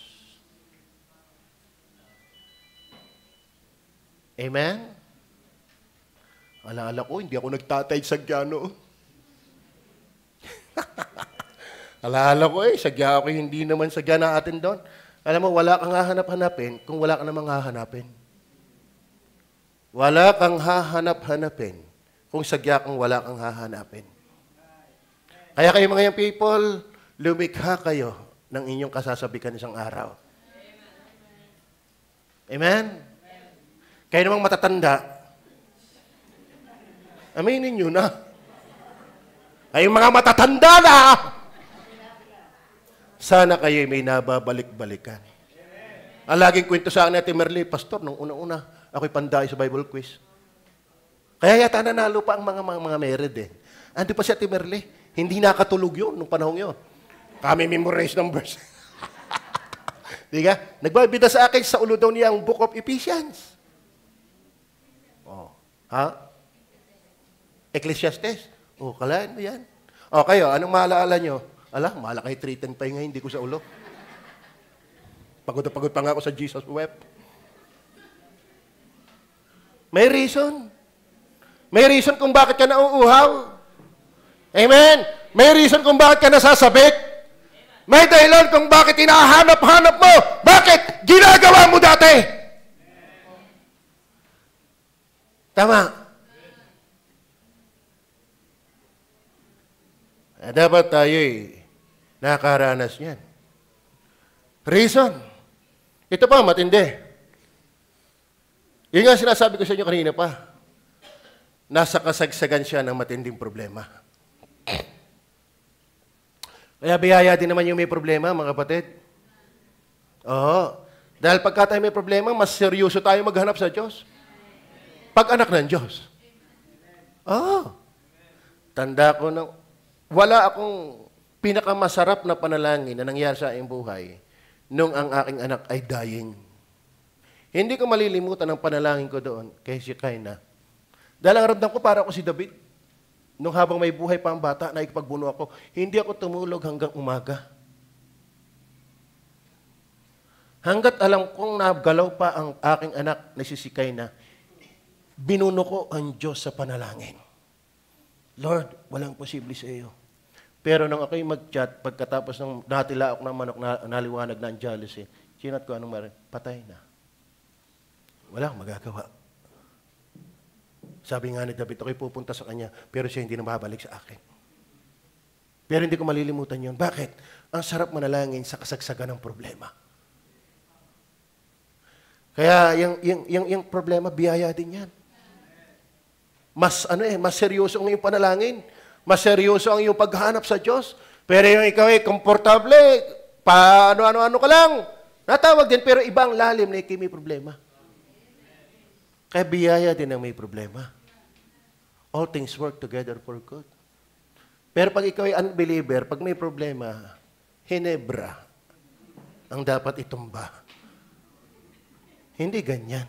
Amen? Alaala ko, hindi ako nagtatay sagya noon. Alaala ko sagya ako, hindi naman sagya na atin doon. Alam mo, wala kang hahanap-hanapin kung wala ka namang hahanapin. Wala kang hahanap-hanapin kung sagya kang wala kang hahanapin. Kaya kayo mga young people, lumikha kayo ng inyong kasasabikan isang araw. Amen? Kayo namang matatanda, aminin nyo na. Kayong mga matatanda na, sana kayo may nababalik-balikan. Ang laging kwento sa akin ni Merle, Pastor, nung una-una, ako'y panday sa Bible quiz. Kaya yata nanalo pa ang mga mered eh. Andi pa si Ate Merle, hindi nakatulog yun nung panahon yun. Kami memorize ng verse. Di ka? Nagbabida sa akin sa ulo daw niya ang Book of Ephesians. Oh. Ha? Ecclesiastes. Oh, kalahin mo yan. Oh, kayo, anong maalaala nyo? Maala kayo 3:10 pa ngayon, hindi ko sa ulo. Pagod na pagod pa nga ako sa Jesus web. May reason. May reason kung bakit ka nauuhaw. Amen? May reason kung bakit ka nasasabit. May dahilan kung bakit hinahanap-hanap mo. Bakit? Ginagawa mo dati. Tama. Dapat tayo'y nakakaranas niyan. Reason. Ito pa, matindi. Yun nga sinasabi ko sa inyo kanina pa. Nasa kasagsagan siya ng matinding problema. Kaya biyaya din naman yung may problema, mga kapatid. Oo. Dahil pagka tayo may problema, mas seryoso tayo maghanap sa Diyos. Pag-anak ng Diyos. Oo. Tanda ko na, wala akong pinakamasarap na panalangin na nangyari sa aking buhay nung ang aking anak ay dying. Hindi ko malilimutan ang panalangin ko doon kay Shekinah. Dahil ang ramdam ko para ako si David. Nung habang may buhay pa ang bata, nakikipagbuno ako, hindi ako tumulog hanggang umaga. Hanggat alam kong nagalaw pa ang aking anak na si Sikayna, binuno ko ang Diyos sa panalangin. Lord, walang posible sa iyo. Pero nang ako'y mag-chat, pagkatapos ng natila ako ng manok na naliwanag na ang jealousy, chinat ko anong marin, patay na. Walang magagawa. Sabi nga ni David, ako'y pupunta sa kanya, pero siya hindi na mabalik sa akin. Pero hindi ko malilimutan yun. Bakit? Ang sarap manalangin sa kasagsagan ng problema. Kaya yung problema, biyaya din yan. Mas seryoso ang iyong panalangin. Mas seryoso ang iyong paghahanap sa Diyos. Pero yung ikaw ay komportable, ano-ano ka lang. Natawag din, pero ibang lalim na may problema. Kaya biyaya din ang may problema. All things work together for good. Pero pag ikaw ay unbeliever, pag may problema, Hinebra ang dapat itumba. Hindi ganyan.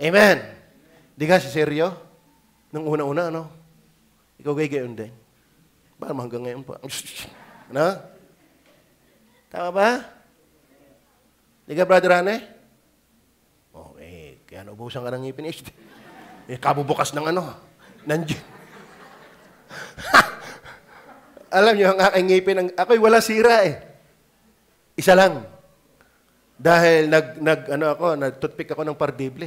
Amen. Di ka seryo? Nung una-una, ano? Ikaw gayon din. Baka hanggang ngayon pa. Ano? Tama ba? Di ka, Brother Rane? Okay. Kaya naubusan ka ng ngipin. Kabubukas ng ano. Nandiyan. Alam niyo, ang aking ngipin, ako'y wala sira eh. Isa lang. Dahil nag-toothpick ako ng pardible.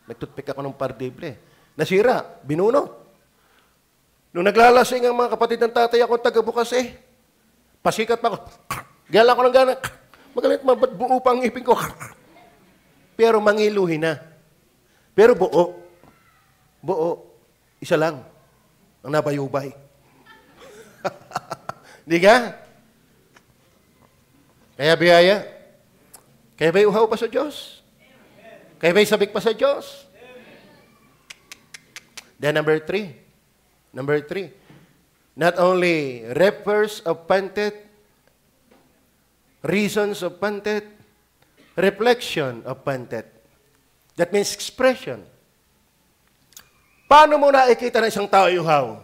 Nag-toothpick ako ng pardible. Nasira, binunot. Nung naglalasing ang mga kapatid ng tatay ako, tagabukas eh. Pasikat pa ako. Gala ako ng gana. Magalit ba't buo pa ang ngipin ko? Pero mangiluhin na. Pero buo. Buo. Isa lang. Ang nabayubay. Di ka? Kaya biyaya. Kaya ba'y uhaw pa sa Diyos? Kaya ba'y sabik pa sa Diyos? Then number 3. Not only refers of panted, reasons of panted, reflection of panted. That means expression. Paano mo nakikita ng isang tao uhaw?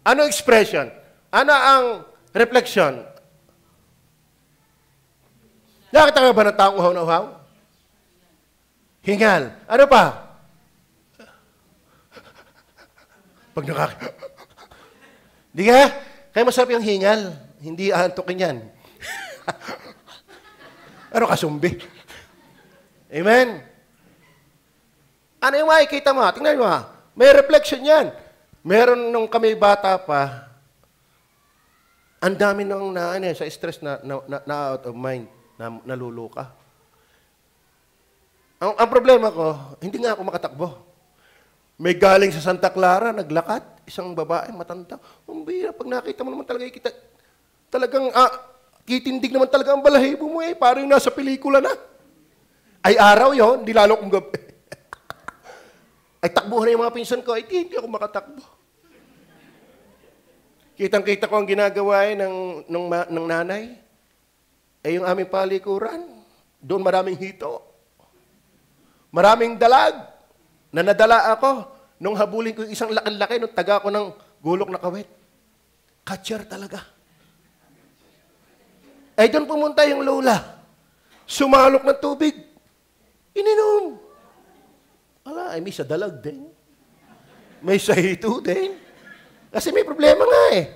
Ano expression? Ano ang reflection? Nakita ka ba ng taong uhaw na uhaw? Hingal. Ano pa? Pag Di ka? Kaya masarap yung hingal. Hindi aantokin yan. Ano kasumbi? Amen? Ano yung makikita mo? Tingnan mo. May reflection yan. Meron nung kami bata pa, ang dami nung sa stress na out of mind, na naluluka. Ang problema ko, hindi nga ako makatakbo. May galing sa Santa Clara, naglakad, isang babae, matanda. Ang bira, pag nakita mo naman talaga, talagang kitindig naman talaga ang balahibo mo eh, parang nasa pelikula na. Ay araw yon, di lalo kung gabi. Ay takbuhan na yung mga pinsan ko, ay hindi ako makatakbo. Kitang-kita ko ang ginagawa ng nanay. Eh yung aming palikuran, doon maraming hito. Maraming dalag na nadala ako nung habulin ko yung isang laki-laki nung taga ko ng gulok na kawit. Catcher talaga. Ay doon pumunta yung lola. Sumalok ng tubig. Ininom. Ala, ay may sa dalag din. May sa hito din. Kasi may problema nga eh.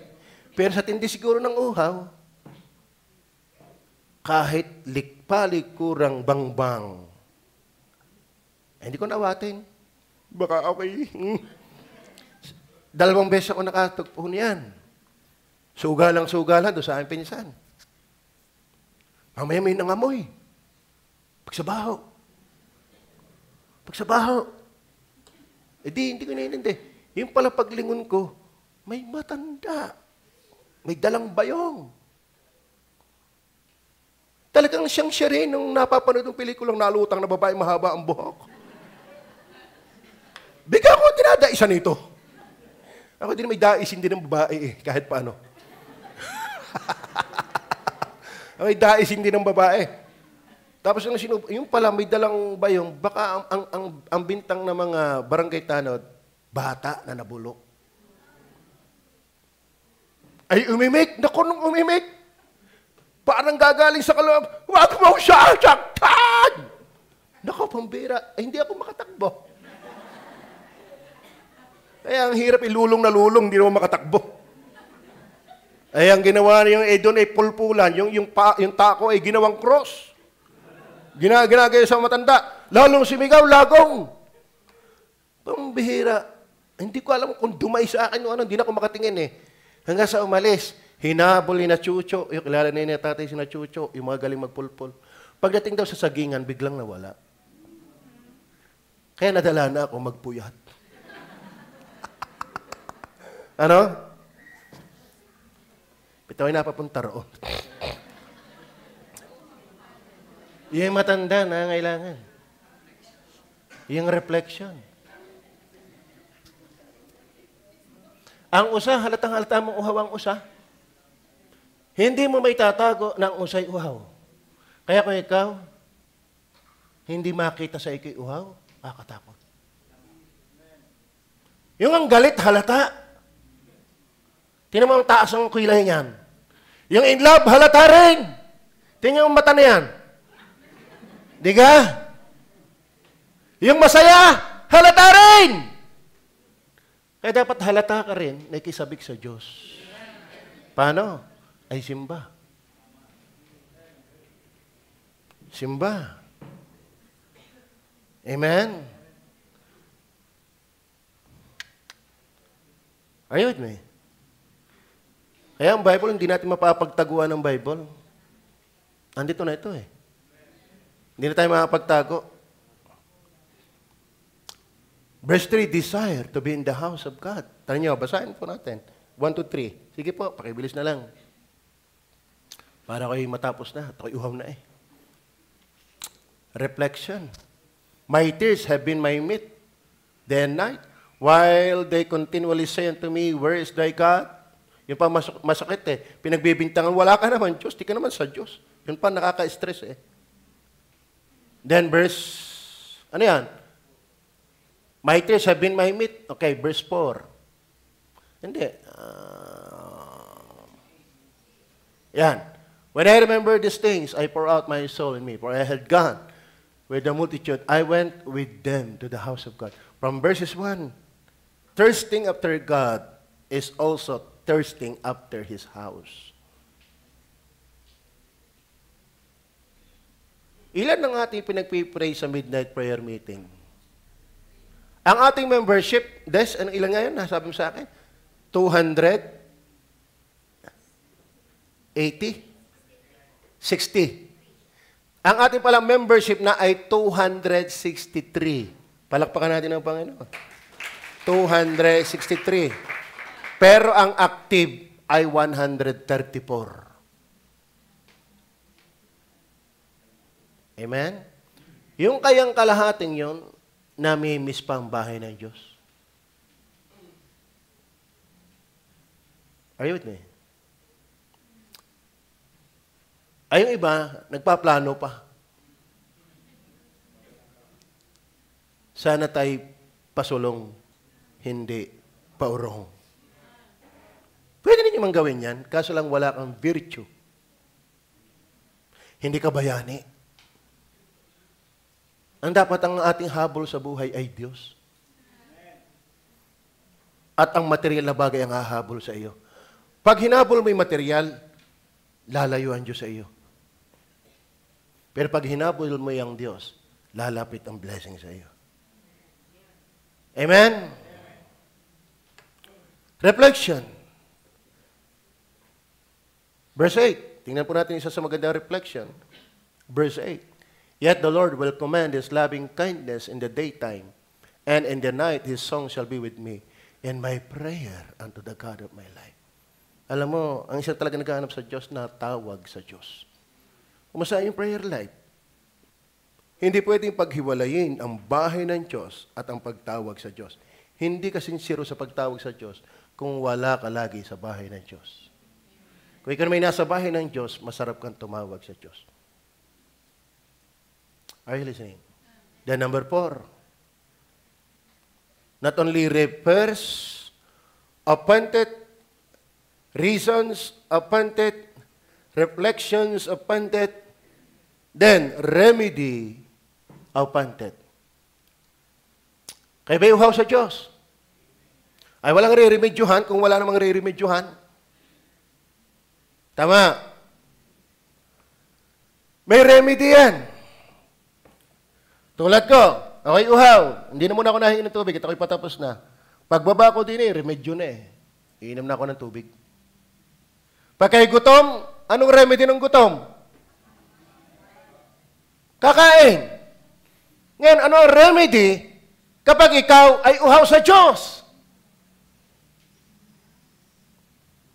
Pero sa tindi siguro ng uhaw, kahit likpalikurang bangbang, hindi ko nawatin. Baka okay. 2 beses ako nakatugpo niyan. Sugalang doon sa aking pinsan. Mamaya may nangamoy. Pagsabaho. Hindi ko nainindi. Yung pala paglingon ko, may matanda. May dalang bayong. Talagang siyang siya rin nung napapanood ng pelikulang nalutang na babae mahaba ang buhok. Bigla ko dinadaisa nito. Ako din may daisin din ng babae eh, kahit paano. May daisin din ng babae. Tapos yung pala may dalang bayong, baka ang bintang ng mga barangay tanod, bata na nabulok. Ay umimik, naku nung umimik. parang gagaling sa kaloob, huwag mo siya saktan! Naku, pambira, hindi ako makatakbo. Kaya ang hirap ilulong na lulong, hindi naman makatakbo. Ay ang ginawa niya doon ay pulpulan, yung tako ay ginawang cross. Ginagaya sa matanda, lalong sumigaw, lagong. Pambihira. Hindi ko alam kung dumay sa akin o ano, hindi na ako makatingin eh. Hanggang sa umalis, hinabol ni na Chucho, yung kilala na yun tatay si na Chucho, yung mga galing magpulpul. Pagdating daw sa sagingan, biglang nawala. Kaya nadala na ako magpuyat. Ano? Pitawin na papunta roon. Yung matanda na ngailangan. Yung reflection. Ang usa, halatang-halata mong uhaw ang usa. Hindi mo may tatago ng usay uhaw. Kaya kung ikaw, hindi makita sa ikay uhaw, kakatakot. Yung ang galit, halata. Tingnan mo ang taas ng kilay niyan. Yung in love, halata rin. Tingnan mo ang mata na yan. Diga? Yung masaya, halata rin. Kaya dapat halata ka rin na ikisabik sa Diyos. Paano? Ay simba. Simba. Amen? Are you with me? Kaya ang Bible, hindi natin mapapagtaguan ng Bible. Andito na ito eh. Hindi na tayo makapagtago. Verse 3, desire to be in the house of God. Tara nyo, basahin po natin. 1 to 3. Sige po, pakibilis na lang. Para kayo matapos na. Ito kayo uhaw na eh. Reflection. My tears have been my meat day and night, while they continually say unto me, where is thy God? Yun pa masakit eh. Pinagbibintangan, wala ka naman Diyos, di ka naman sa Diyos. Yun pa nakaka-stress eh. Then verse, ano yan? My tears have been my meat. Okay, verse 4. Hindi. Yan. When I remember these things, I pour out my soul in me. For I had gone with the multitude. I went with them to the house of God. From verses 1, thirsting after God is also thirsting after His house. Ilan ang ating pinagpipray sa midnight prayer meeting? Ang ating membership, Des, ano ilan ngayon? Sabi mo sa akin? 280? 60. Ang ating palang membership na ay 263. Palakpakan natin ang Panginoon. 263. Pero ang active ay 134. Amen? Yung kayang kalahating yon, namimiss pa ang bahay ng Diyos. Are you with me? Ay, yung iba, nagpaplano pa. Sana tayo pasulong, hindi paurong. Pwede ninyo mang gawin yan, kaso lang wala kang virtue. Hindi ka bayani. Ang dapat ang ating habol sa buhay ay Diyos. At ang material na bagay ang hahabol sa iyo. Pag hinabol mo yung material, lalayo ang Diyos sa iyo. Pero pag hinabol mo yung Diyos, lalapit ang blessing sa iyo. Amen? Reflection. Verse 8. Tingnan po natin isa sa magandang reflection. Verse 8. Yet the Lord will command His loving kindness in the daytime, and in the night His song shall be with me, in my prayer unto the God of my life. Alam mo, ang isa talaga naghahanap sa Diyos na tawag sa Diyos. Kumusta yung prayer life? Hindi pwedeng paghiwalayin ang bahay ng Diyos at ang pagtawag sa Diyos. Hindi ka sincero sa pagtawag sa Diyos kung wala ka lagi sa bahay ng Diyos. Kung ikaw may nasa bahay ng Diyos, masarap kang tumawag sa Diyos. Are you listening? Then number 4. Not only refers appointed reasons, appointed reflections of pantet, then remedy of pantet. Kaya ba iuhaw sa Diyos? Ay walang re-remedyohan kung wala namang re-remedyohan. Tama. May remedy yan. Tulad ko, ako'y uhaw. Hindi na muna ako nahingi ng tubig at ako'y patapos na. Pagbaba ko din remedyo na Iinom na ako ng tubig. Pagkay gutom, anong remedy ng gutom? Kakain. Ngayon, ano ang remedy kapag ikaw ay uhaw sa Diyos?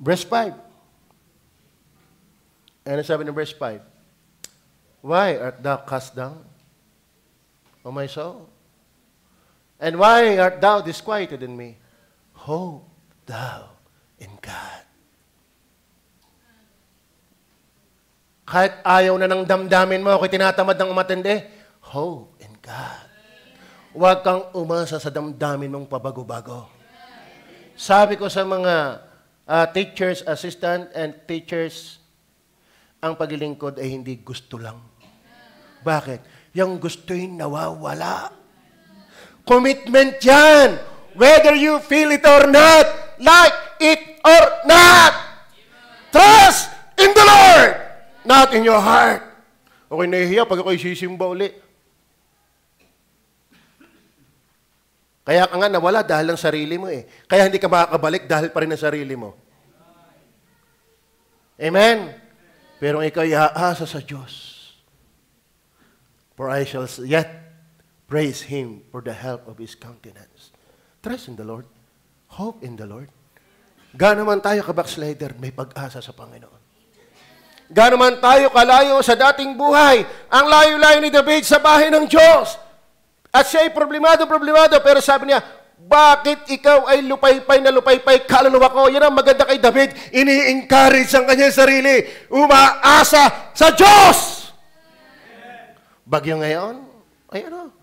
Verse 5. Ano sabi ng verse 5? Why art thou cast down, O my soul? And why art thou disquieted in me? Hope thou in God. Kahit ayaw na ng damdamin mo, ako'y tinatamad ng umatindi, hope in God. Huwag kang umasa sa damdamin mong pabago-bago. Sabi ko sa mga teachers, assistant, and teachers, ang paglilingkod ay hindi gusto lang. Bakit? Yung gusto'y nawawala. Commitment yan. Whether you feel it or not, like it or not. Trust in the Lord, not in your heart. Okay, nahihiya pag ako'y sisimba uli. Kaya ka nga nawala dahil ng sarili mo Kaya hindi ka makakabalik dahil pa rin ng sarili mo. Amen? Pero ikaw iaasa sa Diyos. For I shall yet praise Him for the help of His countenance. Trust in the Lord. Hope in the Lord. Gaano man tayo ka-backslider, may pag-asa sa Panginoon. Gaano man tayo kalayo sa dating buhay, ang layo-layo ni David sa bahay ng Diyos. At siya ay problemado, pero sabi niya, bakit ikaw ay lupaypay na lupaypay kaluluwa ko? Yan ang maganda kay David. Ini-encourage ang kanyang sarili. Umaasa sa Diyos! Bagyo ngayon, ay ano?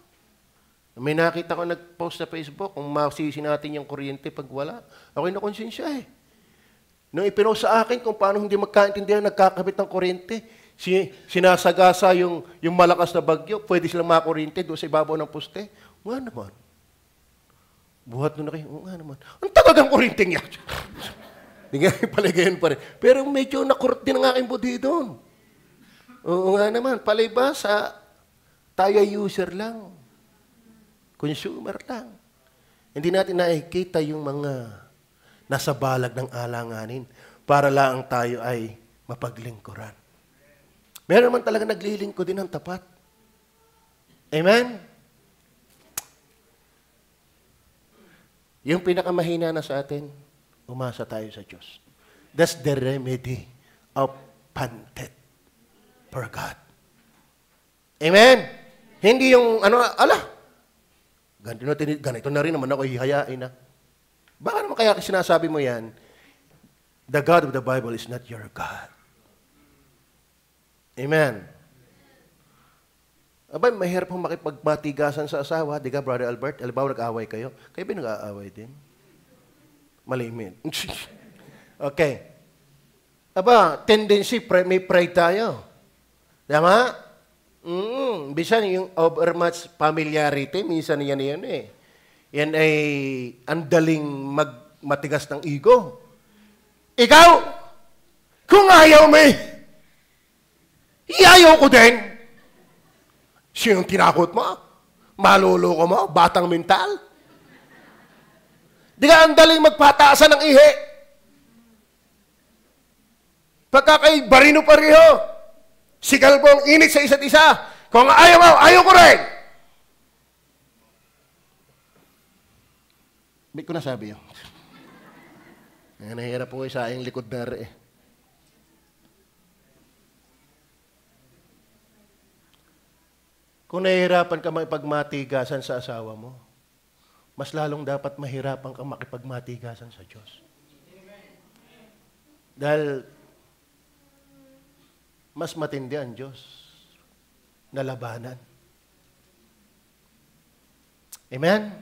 May nakita ko nag-post sa Facebook kung masisi natin yung kuryente pag wala. Ako'y nakonsensya Nung ipinost sa akin kung paano hindi magkaintindihan nagkakabit ng kuryente, sinasagasa yung malakas na bagyo, pwede silang makakuryente doon sa ibabaw ng poste. Nga naman. Buhat nyo na kayo. Nga naman. Ang tagal ang kuryente niya. Hindi nga paligayan pa rin. Pero medyo nakurot din ang aking budhi doon. Oo nga naman. Paliba sa tayo user lang. Consumer lang. Hindi natin nakikita yung mga nasa balag ng alanganin para lang tayo ay mapaglingkuran. Meron naman talaga naglilingkod din ng tapat. Amen? Yung pinakamahina na sa atin, umasa tayo sa Diyos. That's the remedy of pantet for God. Amen? Hindi yung, ganito na rin naman ako hihayain na. Baka naman kaya sinasabi mo yan, the God of the Bible is not your God. Amen. Abay, mahirap pong makipagbatigasan sa asawa. Di ka, Brother Albert? Halimbawa, nag-aaway kayo. Kayo ba nag-aaway din? Malimit. Okay. Aba, tendency, may pride tayo. Tama? Bisan yung overmuch familiarity, minsan yan Yan ay andaling matigas ng ego. Ikaw, kung ayaw mo iayaw ko din. Sinong tinakot mo? Maluloko mo? Batang mental? Di ka andaling magpataasan ng ihi. Pagka kay barino pareho, sigal po ang init sa isa't isa. Kung ayaw mo, ayaw ko rin. Ba't ko nasabi yun? Nahihirap po sa aking likod na rin Kung nahihirapan ka makipagmatigasan sa asawa mo, mas lalong dapat mahirapan ka makipagmatigasan sa Diyos. Dahil mas matindi ang Diyos na labanan. Amen?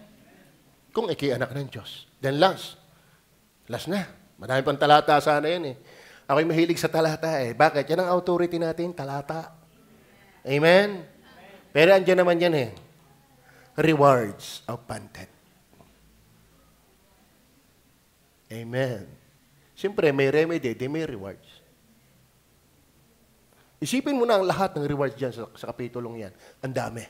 Kung iki anak ng Diyos. Then last na. Marami pang talata sana yan Ako'y mahilig sa talata eh. Bakit? Yan ang authority natin, talata. Amen? Pero andyan naman yan eh. Rewards of content. Amen. Siyempre, may remedy, di may rewards. Isipin mo na ang lahat ng rewards dyan sa kapitulong yan. Ang dami.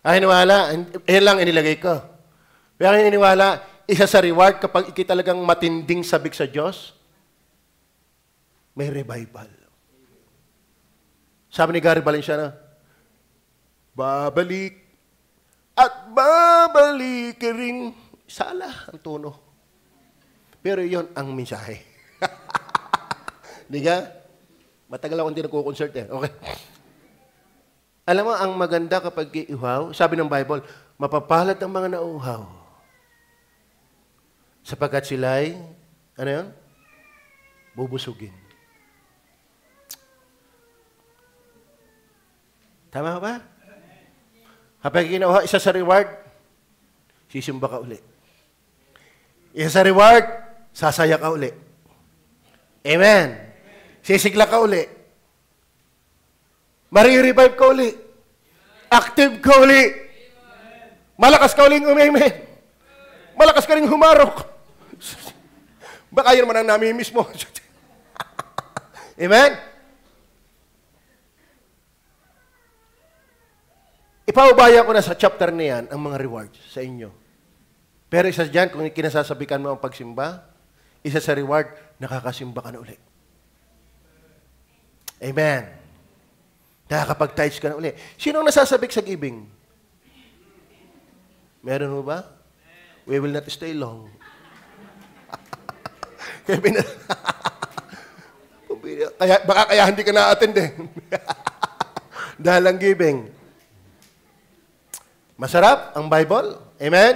Ay, iniwala, yan lang inilagay ko. Pero iniwala, isa sa reward kapag iki talagang matinding sabik sa Diyos, may revival. Sabi ni Gary Valenciano, babalik at babalik ka rin. Sala ang tono. Pero yon ang mensahe. Di ka? Matagal ako hindi nagko-concert eh. Okay. Alam mo, ang maganda kapag iuhaw, sabi ng Bible, mapapalad ang mga nauuhaw. Sapagkat sila'y, ano yun? Bubusugin. Tama ba? Kapag kinuha, isa sa reward, sisimba ka uli. Isa sa reward, sasaya ka uli. Amen. Sisigla ka uli. Marirevive ka uli. Active ka uli. Malakas ka uling umimin. Malakas ka rin humarok. Baka yun naman ang namimiss mo. Amen? Ipaubaya ko na sa chapter na yan ang mga rewards sa inyo. Pero isa dyan, kung kinasasabikan mo ang pagsimba, isa sa reward, nakakasimba ka na uli. Amen. Nakakapag-tithes ka na uli. Sino ang nasasabik sa giving? Meron mo ba? We will not stay long. Baka hindi ka na-attend eh. Dahil ang giving. Masarap ang Bible. Amen?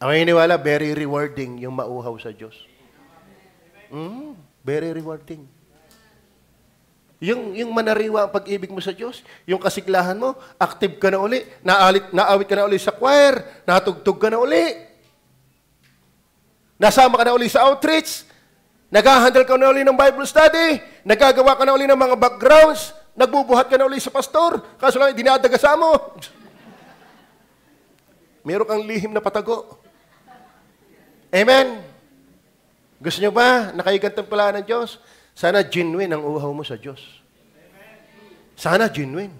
Ang iniwala, very rewarding yung mauhaw sa Diyos. Very rewarding. Yung manariwa ang pag-ibig mo sa Diyos, yung kasiglahan mo, active ka na uli, naawit ka na uli sa choir, natugtog ka na uli, nasama ka na uli sa outreach, nag-handle ka na uli ng Bible study, nagagawa ka na uli ng mga backgrounds, nagbubuhat ka na uli sa pastor, kaso lang dinadaga mo. Meron kang lihim na patago. Amen? Gusto nyo ba nakaigantimpalaan ng Diyos? Sana genuine ang uhaw mo sa Diyos. Sana genuine.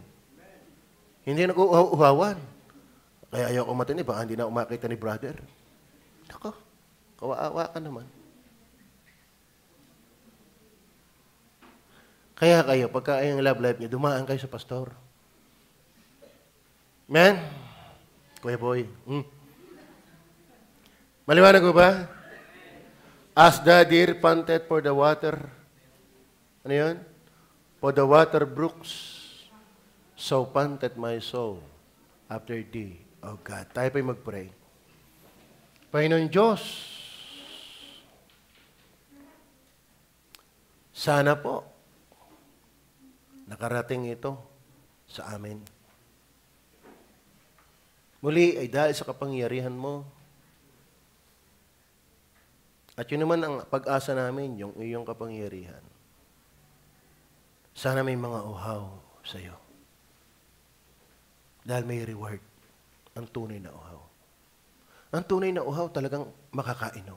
Hindi nag-uhaw-uhawan. Kaya ayaw ko matinig, baka hindi na umakita ni brother. Ako, kawawa ka naman. Kaya kayo, pagka yung love life niyo, dumaan kayo sa pastor. Amen? Kuya boy. Maliwanag ko ba? As the deer panted for the water, ano yun? For the water brooks, so panted my soul after thee, O God. Tayo pa'y mag-pray. Panginoon Diyos, sana po, nakarating ito sa amin. Muli ay dahil sa kapangyarihan mo, at yun naman ang pag-asa namin, yung iyong kapangyarihan. Sana may mga uhaw sa iyo. Dahil may reward ang tunay na uhaw. Ang tunay na uhaw talagang makakainom.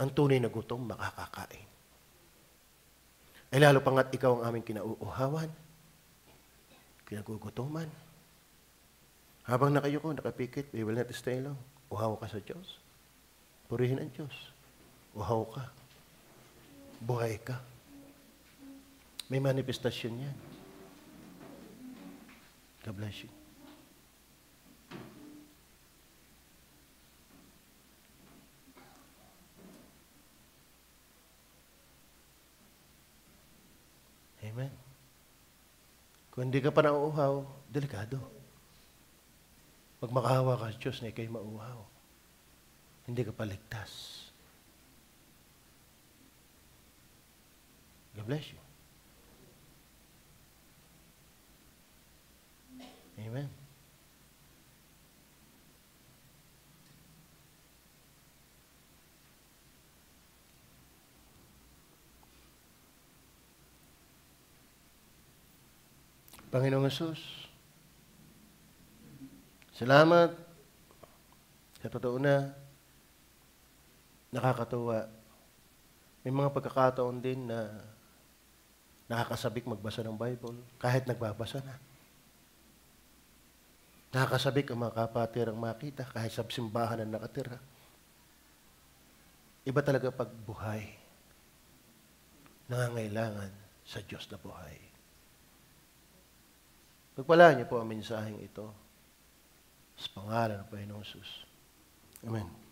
Ang tunay na gutom, makakakain. Ay lalo pangat ikaw ang aming kinauuhawan, kinagugutuman. Habang nakayuko, nakapikit, we will not stay long. Uhaw ka sa Diyos. Purihin ang Diyos. Uhaw ka. Buhay ka. May manifestasyon yan. God bless you. Amen. Kung hindi ka pa nauuhaw, delikado. Pag makahawa ka sa Diyos na ikaw'y mauuhaw, hindi ka paligtas. God bless you. Amen. Panginoong Hesus, salamat sa totoo na nakakatuwa. May mga pagkakataon din na nakakasabik magbasa ng Bible kahit nagbabasa na. Nakakasabik ang mga kapatirang makita kahit sa simbahan na nakatira. Iba talaga pagbuhay. Nangangailangan sa Diyos na buhay. Pagpalaan niyo po ang mensaheng ito sa pangalan ng Panginoong Hesus. Amen.